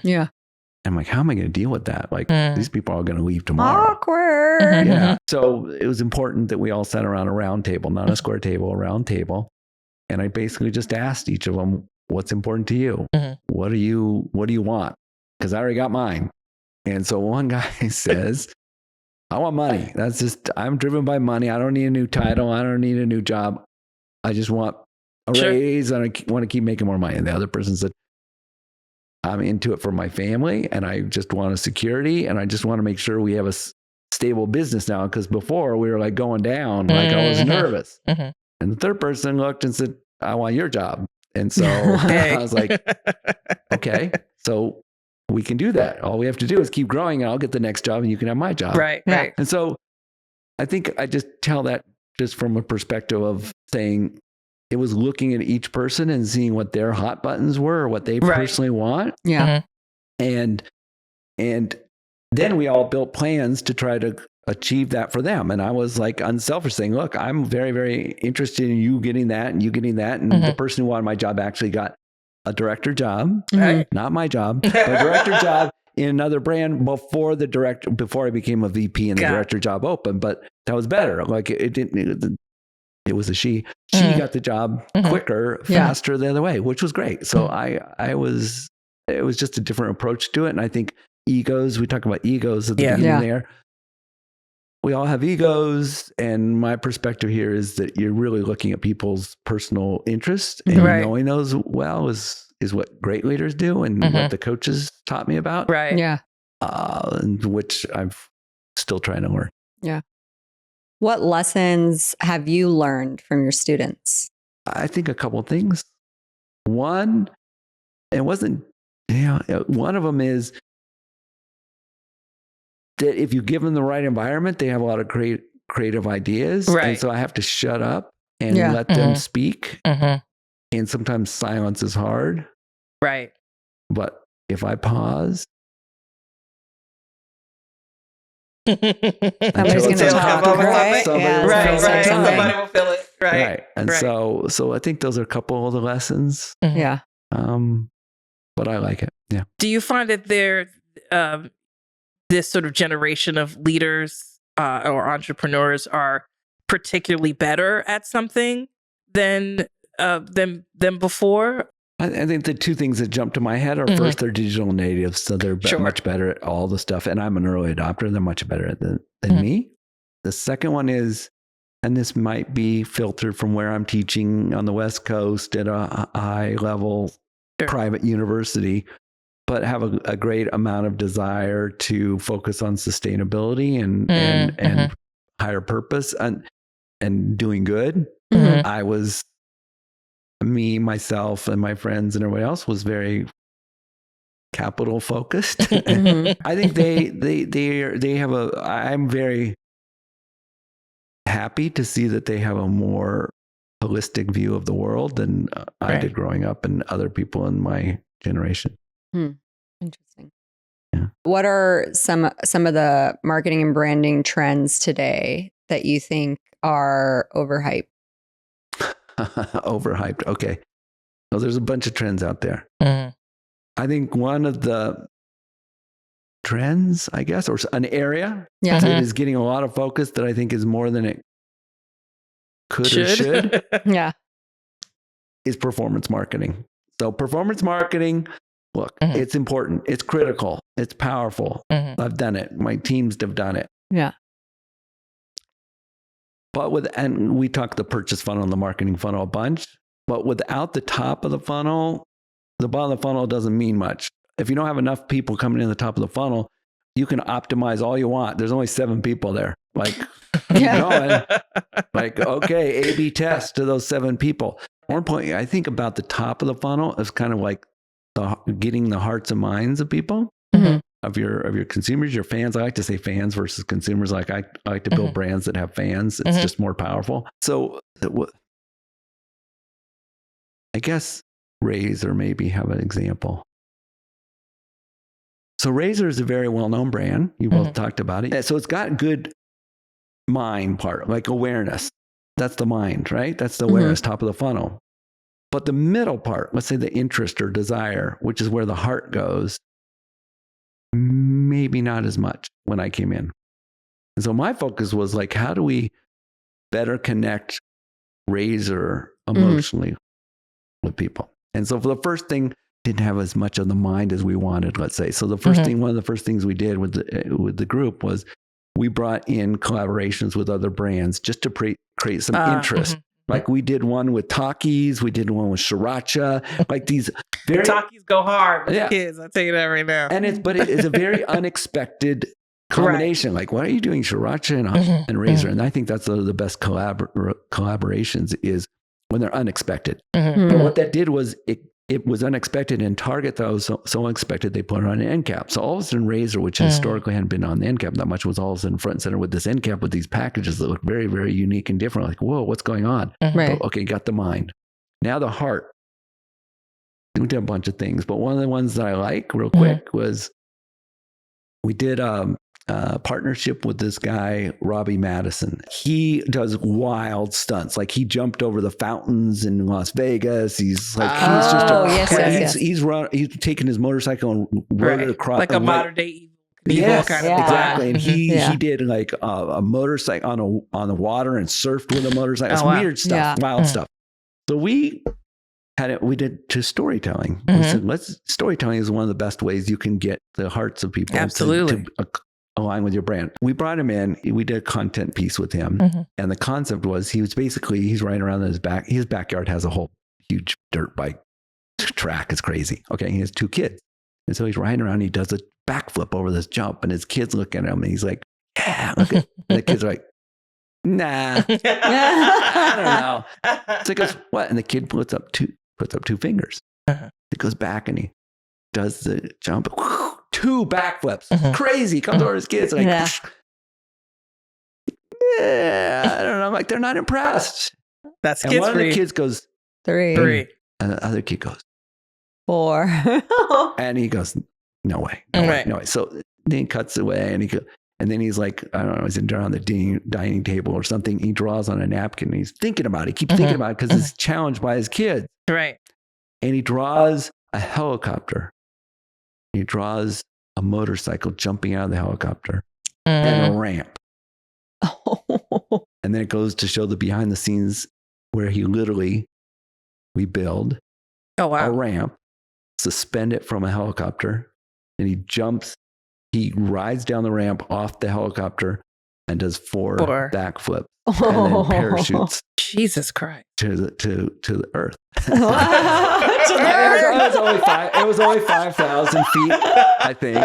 Yeah. I'm like, how am I going to deal with that? Like these people are going to leave tomorrow. Awkward. Yeah. So it was important that we all sat around a round table, not a square table, a round table. And I basically just asked each of them, what's important to you? What do you want? Because I already got mine. And so one guy says, I want money. That's just, I'm driven by money. I don't need a new title. I don't need a new job. I just want a raise, and I want to keep making more money. And the other person said, I'm into it for my family, and I just want a security, and I just want to make sure we have a stable business now. Because before we were like going down, like I was nervous. And the third person looked and said, I want your job. And so I was like, okay, so we can do that. All we have to do is keep growing, and I'll get the next job, and you can have my job. Right. And so I think I just tell that just from a perspective of saying it was looking at each person and seeing what their hot buttons were, or what they personally want. Yeah. And then we all built plans to try to achieve that for them. And I was like unselfish, saying, look, I'm very, very interested in you getting that and you getting that. And the person who wanted my job actually got a director job, not my job, but a director job in another brand before I became a VP and the director job opened. But that was better. Like it was a she got the job quicker, faster the other way, which was great. So it was just a different approach to it. And I think egos, we talk about egos at the beginning there. We all have egos, and my perspective here is that you're really looking at people's personal interests, and knowing those well is what great leaders do, and what the coaches taught me about. Right. Yeah. And which I'm still trying to learn. Yeah. What lessons have you learned from your students? I think a couple of things. One, it wasn't, one of them is that if you give them the right environment, they have a lot of creative ideas. Right. And so I have to shut up and let them speak. And sometimes silence is hard. Right. But if I pause, somebody's going to talk, right? Somebody will feel it. Right. And so I think those are a couple of the lessons. Yeah. But I like it. Yeah. Do you find that there, this sort of generation of leaders or entrepreneurs are particularly better at something than before? I think the two things that jump to my head are first, they're digital natives. So they're much better at all the stuff. And I'm an early adopter. They're much better than me. The second one is, and this might be filtered from where I'm teaching on the West Coast at a high level private university, but have a great amount of desire to focus on sustainability and higher purpose and doing good. I was, myself, and my friends and everybody else was very capital focused. I think they have I'm very happy to see that they have a more holistic view of the world than I did growing up and other people in my generation. Interesting. Yeah. What are some of the marketing and branding trends today that you think are overhyped? Overhyped. Okay. Well, there's a bunch of trends out there. I think one of the trends, I guess, or an area that is getting a lot of focus that I think is more than it could or should is performance marketing. So performance marketing, look, it's important. It's critical. It's powerful. I've done it. My teams have done it. Yeah. But and we talked the purchase funnel and the marketing funnel a bunch, but without the top of the funnel, the bottom of the funnel doesn't mean much. If you don't have enough people coming in the top of the funnel, you can optimize all you want. There's only 7 people there. Like, keep going. Like, okay, A/B test to those 7 people. One point, I think about the top of the funnel as kind of like getting the hearts and minds of people, of your consumers, your fans. I like to say fans versus consumers. Like I like to build brands that have fans. It's just more powerful. So I guess Razor maybe have an example. So Razor is a very well-known brand. You both talked about it. So it's got good mind part, like awareness. That's the mind, right? That's the awareness, top of the funnel. But the middle part, let's say the interest or desire, which is where the heart goes, maybe not as much when I came in. And so my focus was like, how do we better connect Razor emotionally with people? And so for the first thing, didn't have as much of the mind as we wanted, let's say. So the first thing, one of the first things we did with the group was we brought in collaborations with other brands just to create some interest. Like we did one with Takis, we did one with Sriracha, like these very Takis go hard with kids. I'll tell you that right now. And it's a very unexpected combination. Like, why are you doing Sriracha and Razor? And I think that's one of the best collaborations is when they're unexpected. But what that did was it was unexpected, and Target that was so unexpected they put it on an end cap. So all of a sudden Razor, which historically hadn't been on the end cap that much, was all of a sudden front and center with this end cap with these packages that look very, very unique and different. Like, whoa, what's going on? Right. But, okay, got the mind. Now the heart. We did a bunch of things, but one of the ones that I like real quick was we did a partnership with this guy, Robbie Madison. He does wild stunts. Like he jumped over the fountains in Las Vegas. He's like, he's taken his motorcycle and rode it across. Like a modern day Yes, kind of exactly. And he did like a motorcycle on the water and surfed with a motorcycle. It's weird stuff, wild stuff. So we did to storytelling. We said, storytelling is one of the best ways you can get the hearts of people to align with your brand. We brought him in, we did a content piece with him. And the concept was he's riding around in his backyard has a whole huge dirt bike track. It's crazy. Okay. He has 2 kids. And so he's riding around, he does a backflip over this jump, and his kids look at him and he's like, yeah, look at, and the kids are like, Nah, I don't know. So he goes, what? And the kid puts up two fingers. He goes back and he does the jump, 2 backflips. Crazy. Comes over his kids like, yeah, I don't know. I'm like, they're not impressed. That's and kids one of free. the kids goes 3. And the other kid goes 4. and he goes, no way. So then he cuts away and then he's like, I don't know, he's on the dining table or something. He draws on a napkin and he's thinking about it. He keeps thinking about it because he's challenged by his kids. Right. And he draws a helicopter. He draws a motorcycle jumping out of the helicopter and a ramp. And then it goes to show the behind the scenes where we build a ramp, suspend it from a helicopter, and he rides down the ramp off the helicopter and does 4 backflips and then parachutes. Jesus Christ. To the earth. It was only 5,000 feet, I think.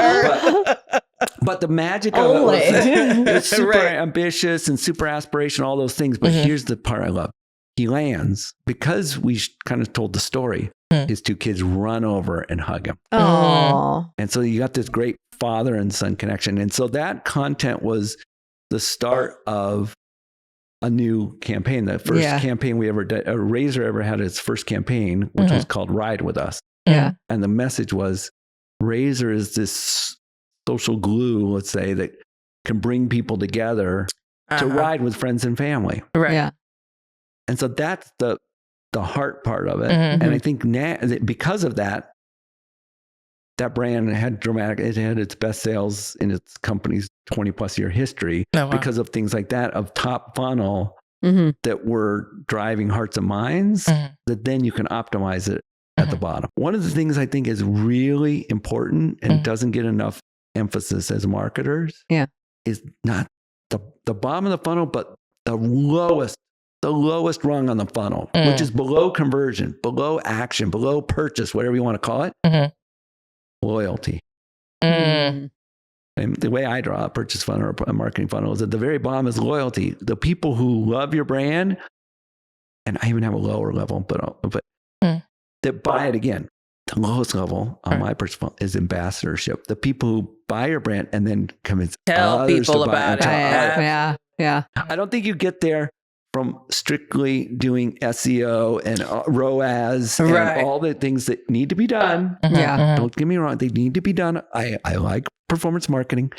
But the magic of it was it's super ambitious and super aspirational, all those things. But here's the part I love. He lands because we kind of told the story. His 2 kids run over and hug him. Oh. And so you got this great father and son connection. And so that content was the start of a new campaign. The first campaign we ever did, Razor ever had its first campaign, which was called Ride With Us. Yeah. And the message was Razor is this social glue, let's say, that can bring people together to ride with friends and family. Right. Yeah. And so that's the heart part of it. And I think because of that brand had it had its best sales in its company's 20 plus year history because of things like that, of top funnel that were driving hearts and minds, that then you can optimize it at the bottom. One of the things I think is really important and doesn't get enough emphasis as marketers is not the bottom of the funnel, but the lowest rung on the funnel, which is below conversion, below action, below purchase, whatever you want to call it. Loyalty. And the way I draw a purchase funnel or a marketing funnel is at the very bottom is loyalty. The people who love your brand, and I even have a lower level, but that buy it again. The lowest level on my purchase funnel is ambassadorship. The people who buy your brand and then convince others people to buy about it. Yeah. I don't think you get there from strictly doing SEO and ROAS and all the things that need to be done. Don't get me wrong. They need to be done. I like performance marketing.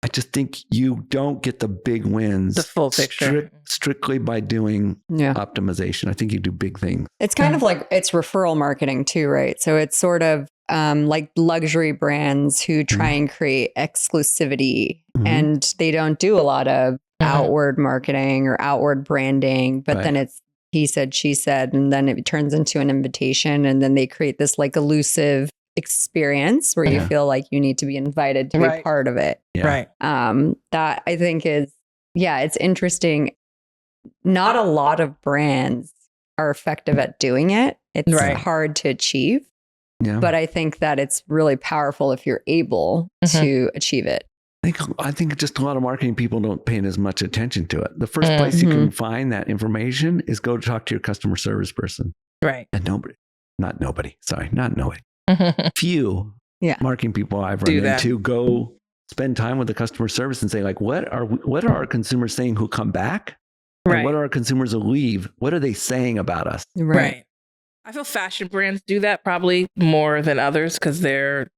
I just think you don't get the big wins, the full picture, strictly by doing optimization. I think you do big things. It's kind of like it's referral marketing too, right? So it's sort of like luxury brands who try and create exclusivity and they don't do a lot of outward marketing or outward branding, but then it's he said, she said, and then it turns into an invitation. And then they create this like elusive experience where you feel like you need to be invited to be part of it. Right. That I think is, it's interesting. Not a lot of brands are effective at doing it. It's hard to achieve. Yeah. But I think that it's really powerful if you're able to achieve it. I think just a lot of marketing people don't pay as much attention to it. The first place you can find that information is go talk to your customer service person. Right. And not nobody. Few marketing people I've run into go spend time with the customer service and say, like, what are our consumers saying who come back? Right. And what are our consumers who leave? What are they saying about us? Right. I feel fashion brands do that probably more than others because they're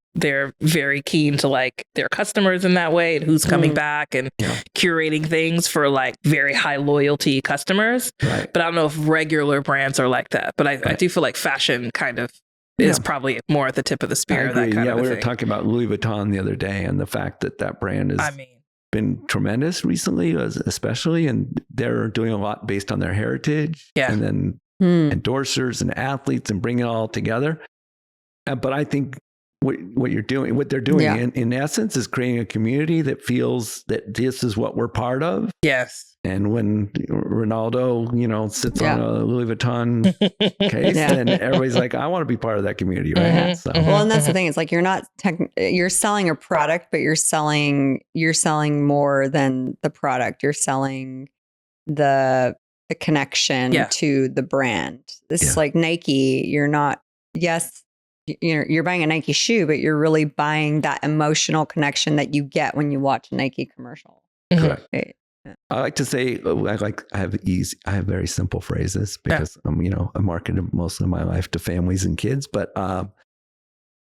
very keen to like their customers in that way and who's coming back and curating things for like very high loyalty customers. Right. But I don't know if regular brands are like that. But I do feel like fashion kind of is probably more at the tip of the spear of that kind of thing. We were talking about Louis Vuitton the other day and the fact that brand has been tremendous recently, especially, and they're doing a lot based on their heritage and then endorsers and athletes and bringing it all together. But I think what they're doing in essence is creating a community that feels that this is what we're part of. Yes. And when Ronaldo, sits on a Louis Vuitton case, then everybody's like, I want to be part of that community, right? So. Well, and that's the thing. It's like you're selling a product, but you're selling more than the product. You're selling the connection to the brand. This is like Nike. You're not, you're buying a Nike shoe, but you're really buying that emotional connection that you get when you watch a Nike commercial. Correct. Right. I like to say, I have very simple phrases because I marketed most of my life to families and kids, but I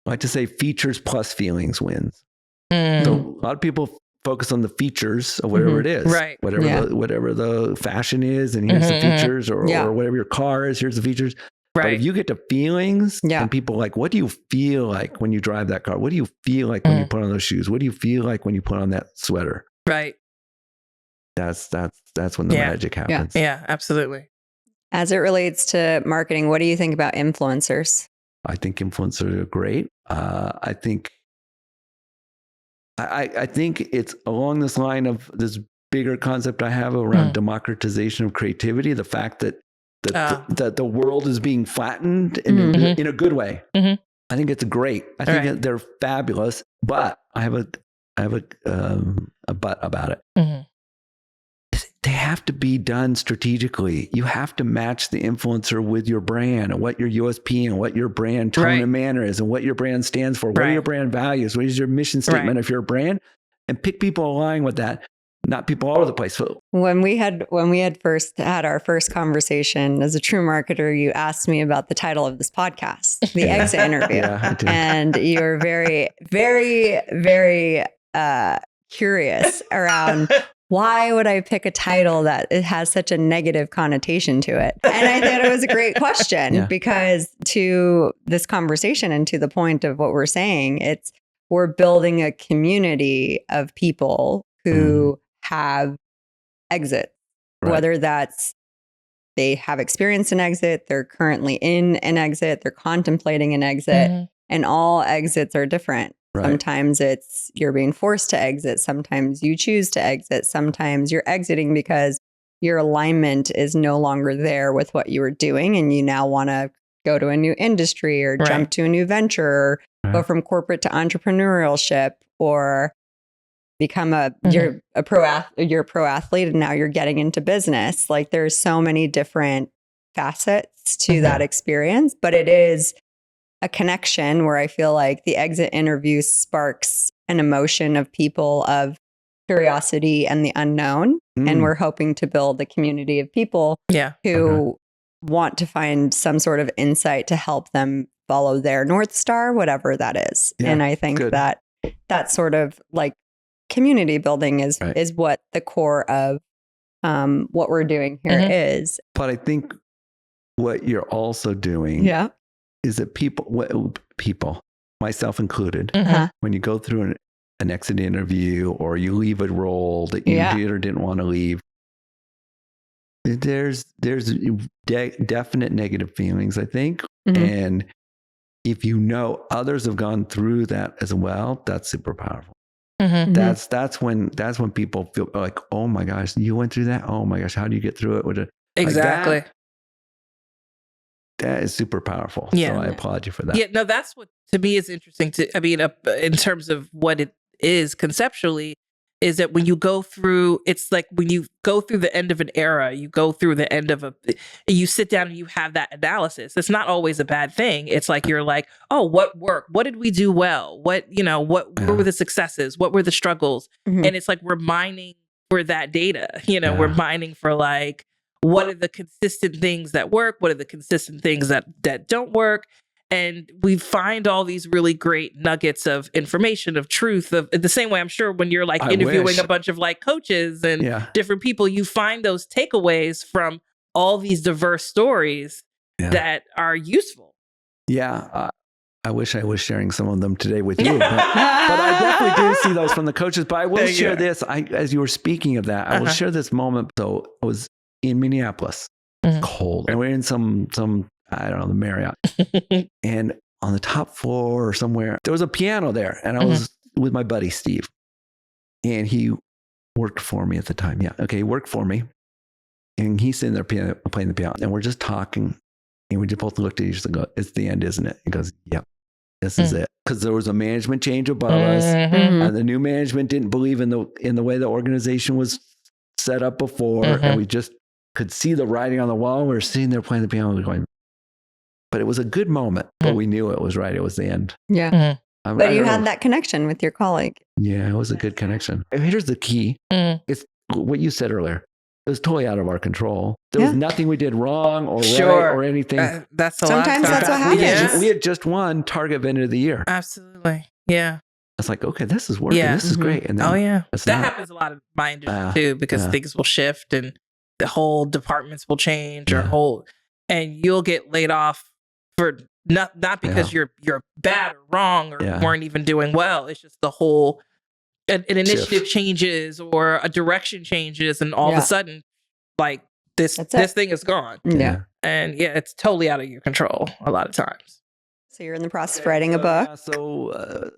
like to say features plus feelings wins. So a lot of people focus on the features of whatever it is, right? Whatever the fashion is, and here's the features, or whatever your car is, here's the features. Right. But if you get to feelings, and people like, what do you feel like when you drive that car? What do you feel like when you put on those shoes? What do you feel like when you put on that sweater? Right. That's when the magic happens. Yeah, absolutely. As it relates to marketing, what do you think about influencers? I think influencers are great. I think it's along this line of this bigger concept I have around democratization of creativity. The fact that the world is being flattened in a good way. I think it's great. I think they're fabulous. But I have a but about it. They have to be done strategically. You have to match the influencer with your brand and what your USP and what your brand tone and manner is and what your brand stands for. What are your brand values? What is your mission statement if you're a brand? And pick people aligned with that, not people all over the place. So when we had first had our first conversation as a true marketer, you asked me about the title of this podcast, the exit interview. And you were very, very, very curious around why would I pick a title that it has such a negative connotation to it? And I thought it was a great question because to this conversation and to the point of what we're saying, we're building a community of people who have exit, whether that's they have experienced an exit, they're currently in an exit, they're contemplating an exit, and all exits are different. Sometimes it's you're being forced to exit. Sometimes you choose to exit. Sometimes you're exiting because your alignment is no longer there with what you were doing. And you now want to go to a new industry or jump to a new venture or go from corporate to entrepreneurship or become you're a pro athlete and now you're getting into business. Like there's so many different facets to that experience, but it is a connection where I feel like the exit interview sparks an emotion of people of curiosity and the unknown. And we're hoping to build a community of people who want to find some sort of insight to help them follow their North Star, whatever that is. And I think that sort of like community building is what the core of what we're doing here is. But I think what you're also doing is that people, myself included, when you go through an exit interview or you leave a role that you did or didn't want to leave, there's definite negative feelings, I think. And if you know others have gone through that as well, that's super powerful. That's when people feel like, oh my gosh, you went through that? Oh my gosh, how do you get through it? Exactly. Like that is super powerful. So I applaud you for that. Yeah, no, that's what to me is interesting. In terms of what it is conceptually, is that when you go through, it's like when you go through the end of an era, you go through the end of you sit down and you have that analysis. It's not always a bad thing. It's like, you're like, oh, what worked? What did we do well? What were the successes? What were the struggles? And it's like, we're mining for that data, we're mining for like, what are the consistent things that work? What are the consistent things that don't work? And we find all these really great nuggets of information, of truth, of the same way I'm sure when you're like interviewing a bunch of like coaches and different people, you find those takeaways from all these diverse stories that are useful. Yeah. I wish I was sharing some of them today with you, but I definitely do see those from the coaches. But I will share this. As you were speaking of that, I will share this moment. So I was in Minneapolis. It's cold. And we're in some I don't know, the Marriott. And on the top floor or somewhere, there was a piano there. And I was with my buddy, Steve. And he worked for me at the time. He worked for me. And he's sitting there playing the piano. And we're just talking. And we just both looked at each other and go, it's the end, isn't it? He goes, yep, this is it. Because there was a management change above us. And the new management didn't believe in the way the organization was set up before, and we just could see the writing on the wall. We were sitting there playing the piano going, but it was a good moment, but we knew it was right. It was the end. Yeah. But you had that connection with your colleague. Yeah, it was a good connection. And here's the key. It's what you said earlier. It was totally out of our control. There was nothing we did wrong or right or anything. That's sometimes that's what happens. We had just won Target Event of the Year. Absolutely. Yeah. It's like, okay, this is working. This is great. And then that happens a lot in my industry too, because things will shift and the whole departments will change and you'll get laid off for not because you're bad or wrong or weren't even doing well. It's just the whole an initiative changes or a direction changes, and all of a sudden, like this thing is gone. Yeah. And it's totally out of your control a lot of times. So you're in the process of writing a book. So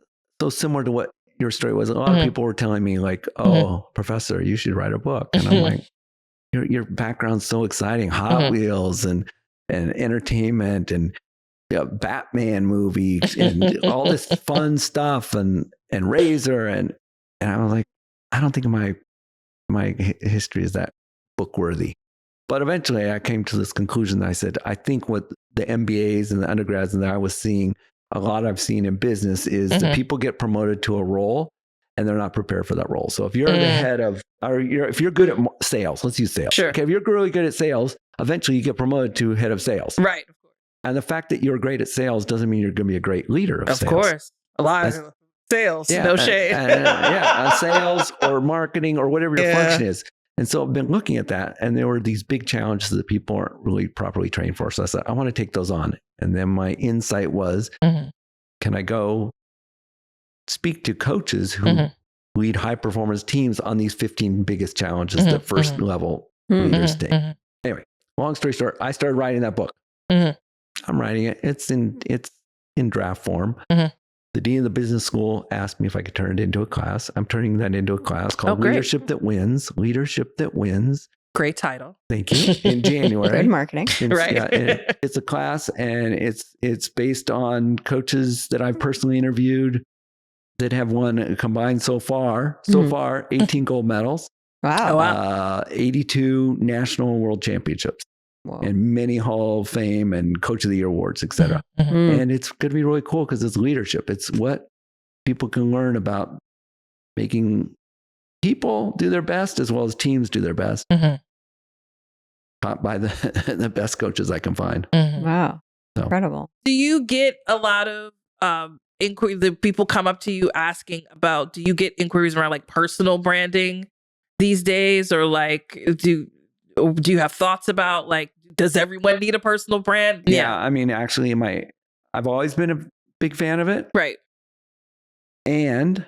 similar to what your story was, a lot of people were telling me like, "Oh, professor, you should write a book." And I'm like, "Your background's so exciting, Hot Wheels and entertainment and Batman movies and all this fun stuff and Razor and I was like, I don't think my history is that book worthy." But eventually, I came to this conclusion that I said, I think what the MBAs and the undergrads that I was seeing, a lot I've seen in business is that people get promoted to a role and they're not prepared for that role. So if you're the head of, or if you're good at sales, let's use sales. Sure. Okay, if you're really good at sales, eventually you get promoted to head of sales. Right. And the fact that you're great at sales doesn't mean you're going to be a great leader of sales. Of course. A lot of sales, no shade. Sales or marketing or whatever your function is. And so I've been looking at that, and there were these big challenges that people aren't really properly trained for. So I said, I want to take those on. And then my insight was, can I go speak to coaches who lead high performance teams on these 15 biggest challenges that first level leaders take? Anyway, long story short, I started writing that book. I'm writing it. It's in draft form. The dean of the business school asked me if I could turn it into a class. I'm turning that into a class called Leadership That Wins. Leadership That Wins. Great title. Thank you. In January. Good marketing. Right. Yeah, it's a class, and it's based on coaches that I've personally interviewed that have won combined so far 18 gold medals. Wow. 82 national and world championships. Whoa. And many Hall of Fame and Coach of the Year awards, et cetera. And it's going to be really cool because it's leadership. It's what people can learn about making people do their best as well as teams do their best. Taught by the best coaches I can find. Wow. So. Incredible. Do you get a lot of inquiries? The people come up to you asking about, do you get inquiries around like personal branding these days? Or like, do you have thoughts about like, does everyone need a personal brand? Yeah. I mean, actually I've always been a big fan of it. Right. And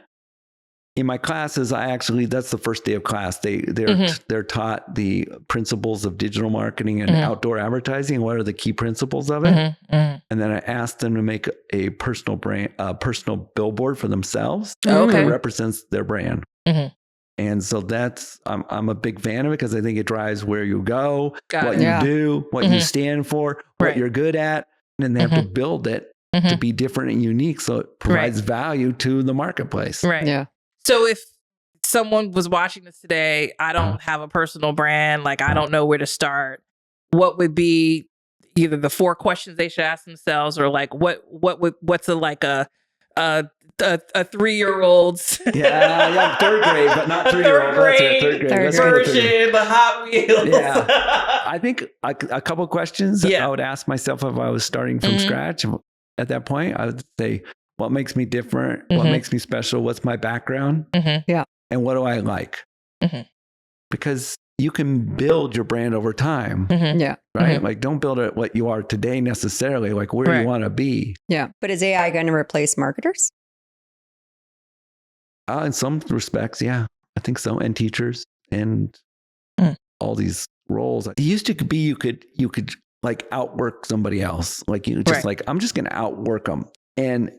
in my classes, that's the first day of class. They're taught the principles of digital marketing and outdoor advertising. What are the key principles of it? And then I asked them to make a personal brand, personal billboard for themselves that represents their brand. And so I'm a big fan of it because I think it drives where you go, what you do, what you stand for, what you're good at. And they have to build it to be different and unique. So it provides value to the marketplace. Right. Yeah. So if someone was watching this today, I don't have a personal brand, like I don't know where to start, what would be either the 4 questions they should ask themselves, or like what's a 3-year-old's third grade, but not 3-year-old. Third grade version, the Hot Wheels. Yeah. I think a couple of questions I would ask myself if I was starting from scratch. At that point, I would say, what makes me different? What makes me special? What's my background? Yeah. And what do I like? Because you can build your brand over time. Yeah. Right? Like, don't build it what you are today necessarily, like where you want to be. Yeah. But is AI going to replace marketers? In some respects, yeah. I think so. And teachers and all these roles. It used to be you could like outwork somebody else. Like you just like, I'm just going to outwork them. And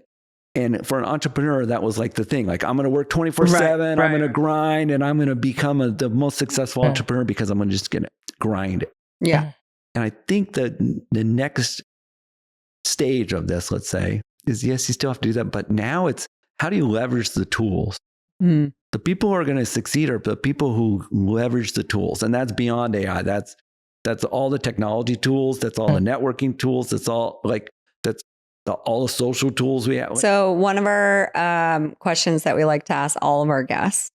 for an entrepreneur, that was like the thing. Like, I'm going to work 24/7. I'm going to grind, and I'm going to become the most successful entrepreneur because I'm just going to grind it. Yeah. And I think that the next stage of this, let's say, is yes, you still have to do that. But now it's, how do you leverage the tools The people who are going to succeed are the people who leverage the tools. And that's beyond AI. That's all the technology tools. That's all the networking tools. That's all all the social tools we have. So one of our questions that we like to ask all of our guests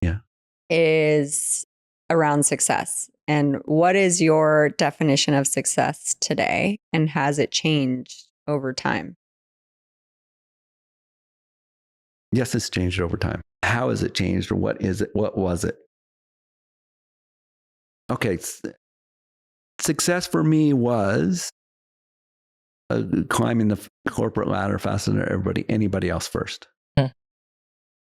is around success. And what is your definition of success today? And has it changed over time? Yes, it's changed over time. How has it changed, or what is it? What was it? Okay. Success for me was climbing the corporate ladder faster than anybody else first.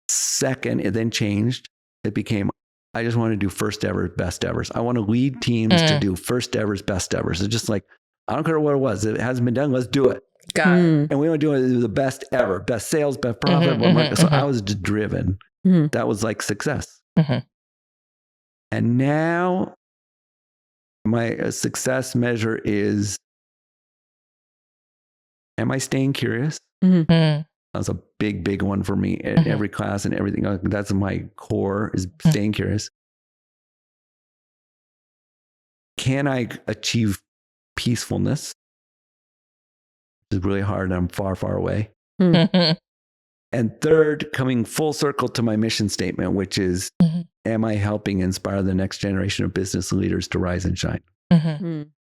Second, it then changed. It became, I just want to do first ever, best evers. I want to lead teams to do first evers, best evers. It's just like, I don't care what it was. It hasn't been done. Let's do it. And we want to do it the best ever, best sales, best profit. So I was just driven. That was like success. And now my success measure is, am I staying curious? That was a big, big one for me in every class and everything. That's my core, is staying curious. Can I achieve peacefulness? It's really hard. I'm far, far away. And third, coming full circle to my mission statement, which is, am I helping inspire the next generation of business leaders to rise and shine?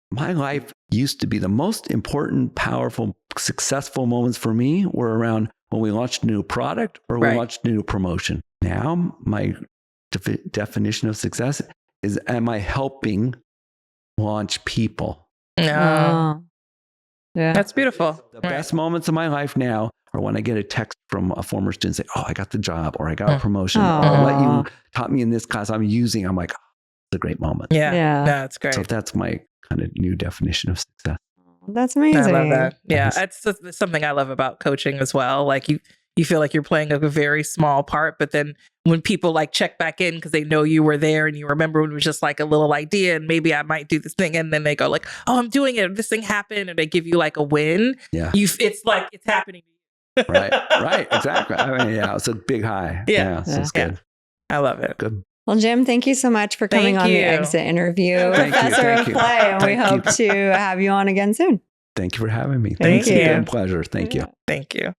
My life used to be the most important, powerful, successful moments for me were around when we launched a new product or we launched a new promotion. Now, my definition of success is, am I helping launch people? Yeah. That's beautiful. The best moments of my life now are when I get a text from a former student say, oh, I got the job, or I got a promotion, or what you taught me in this class I'm using. I'm like, oh, it's a great moment. Yeah. That's great. So that's my kind of new definition of success. That's amazing. I love that. Yeah. That's something I love about coaching as well. Like you feel like you're playing a very small part, but then when people like check back in because they know you were there and you remember when it was just like a little idea and maybe I might do this thing, and then they go like, oh, I'm doing it, this thing happened, and they give you like a win. Yeah. It's like it's happening. Right. Exactly. I mean, it's a big high. So it's good. I love it. Good. Well, Jim, thank you so much for coming on the Exit interview. Professor of Play, and we hope to have you on again soon. Thank you for having me. Thank you. It's been a pleasure. Thank you. Thank you.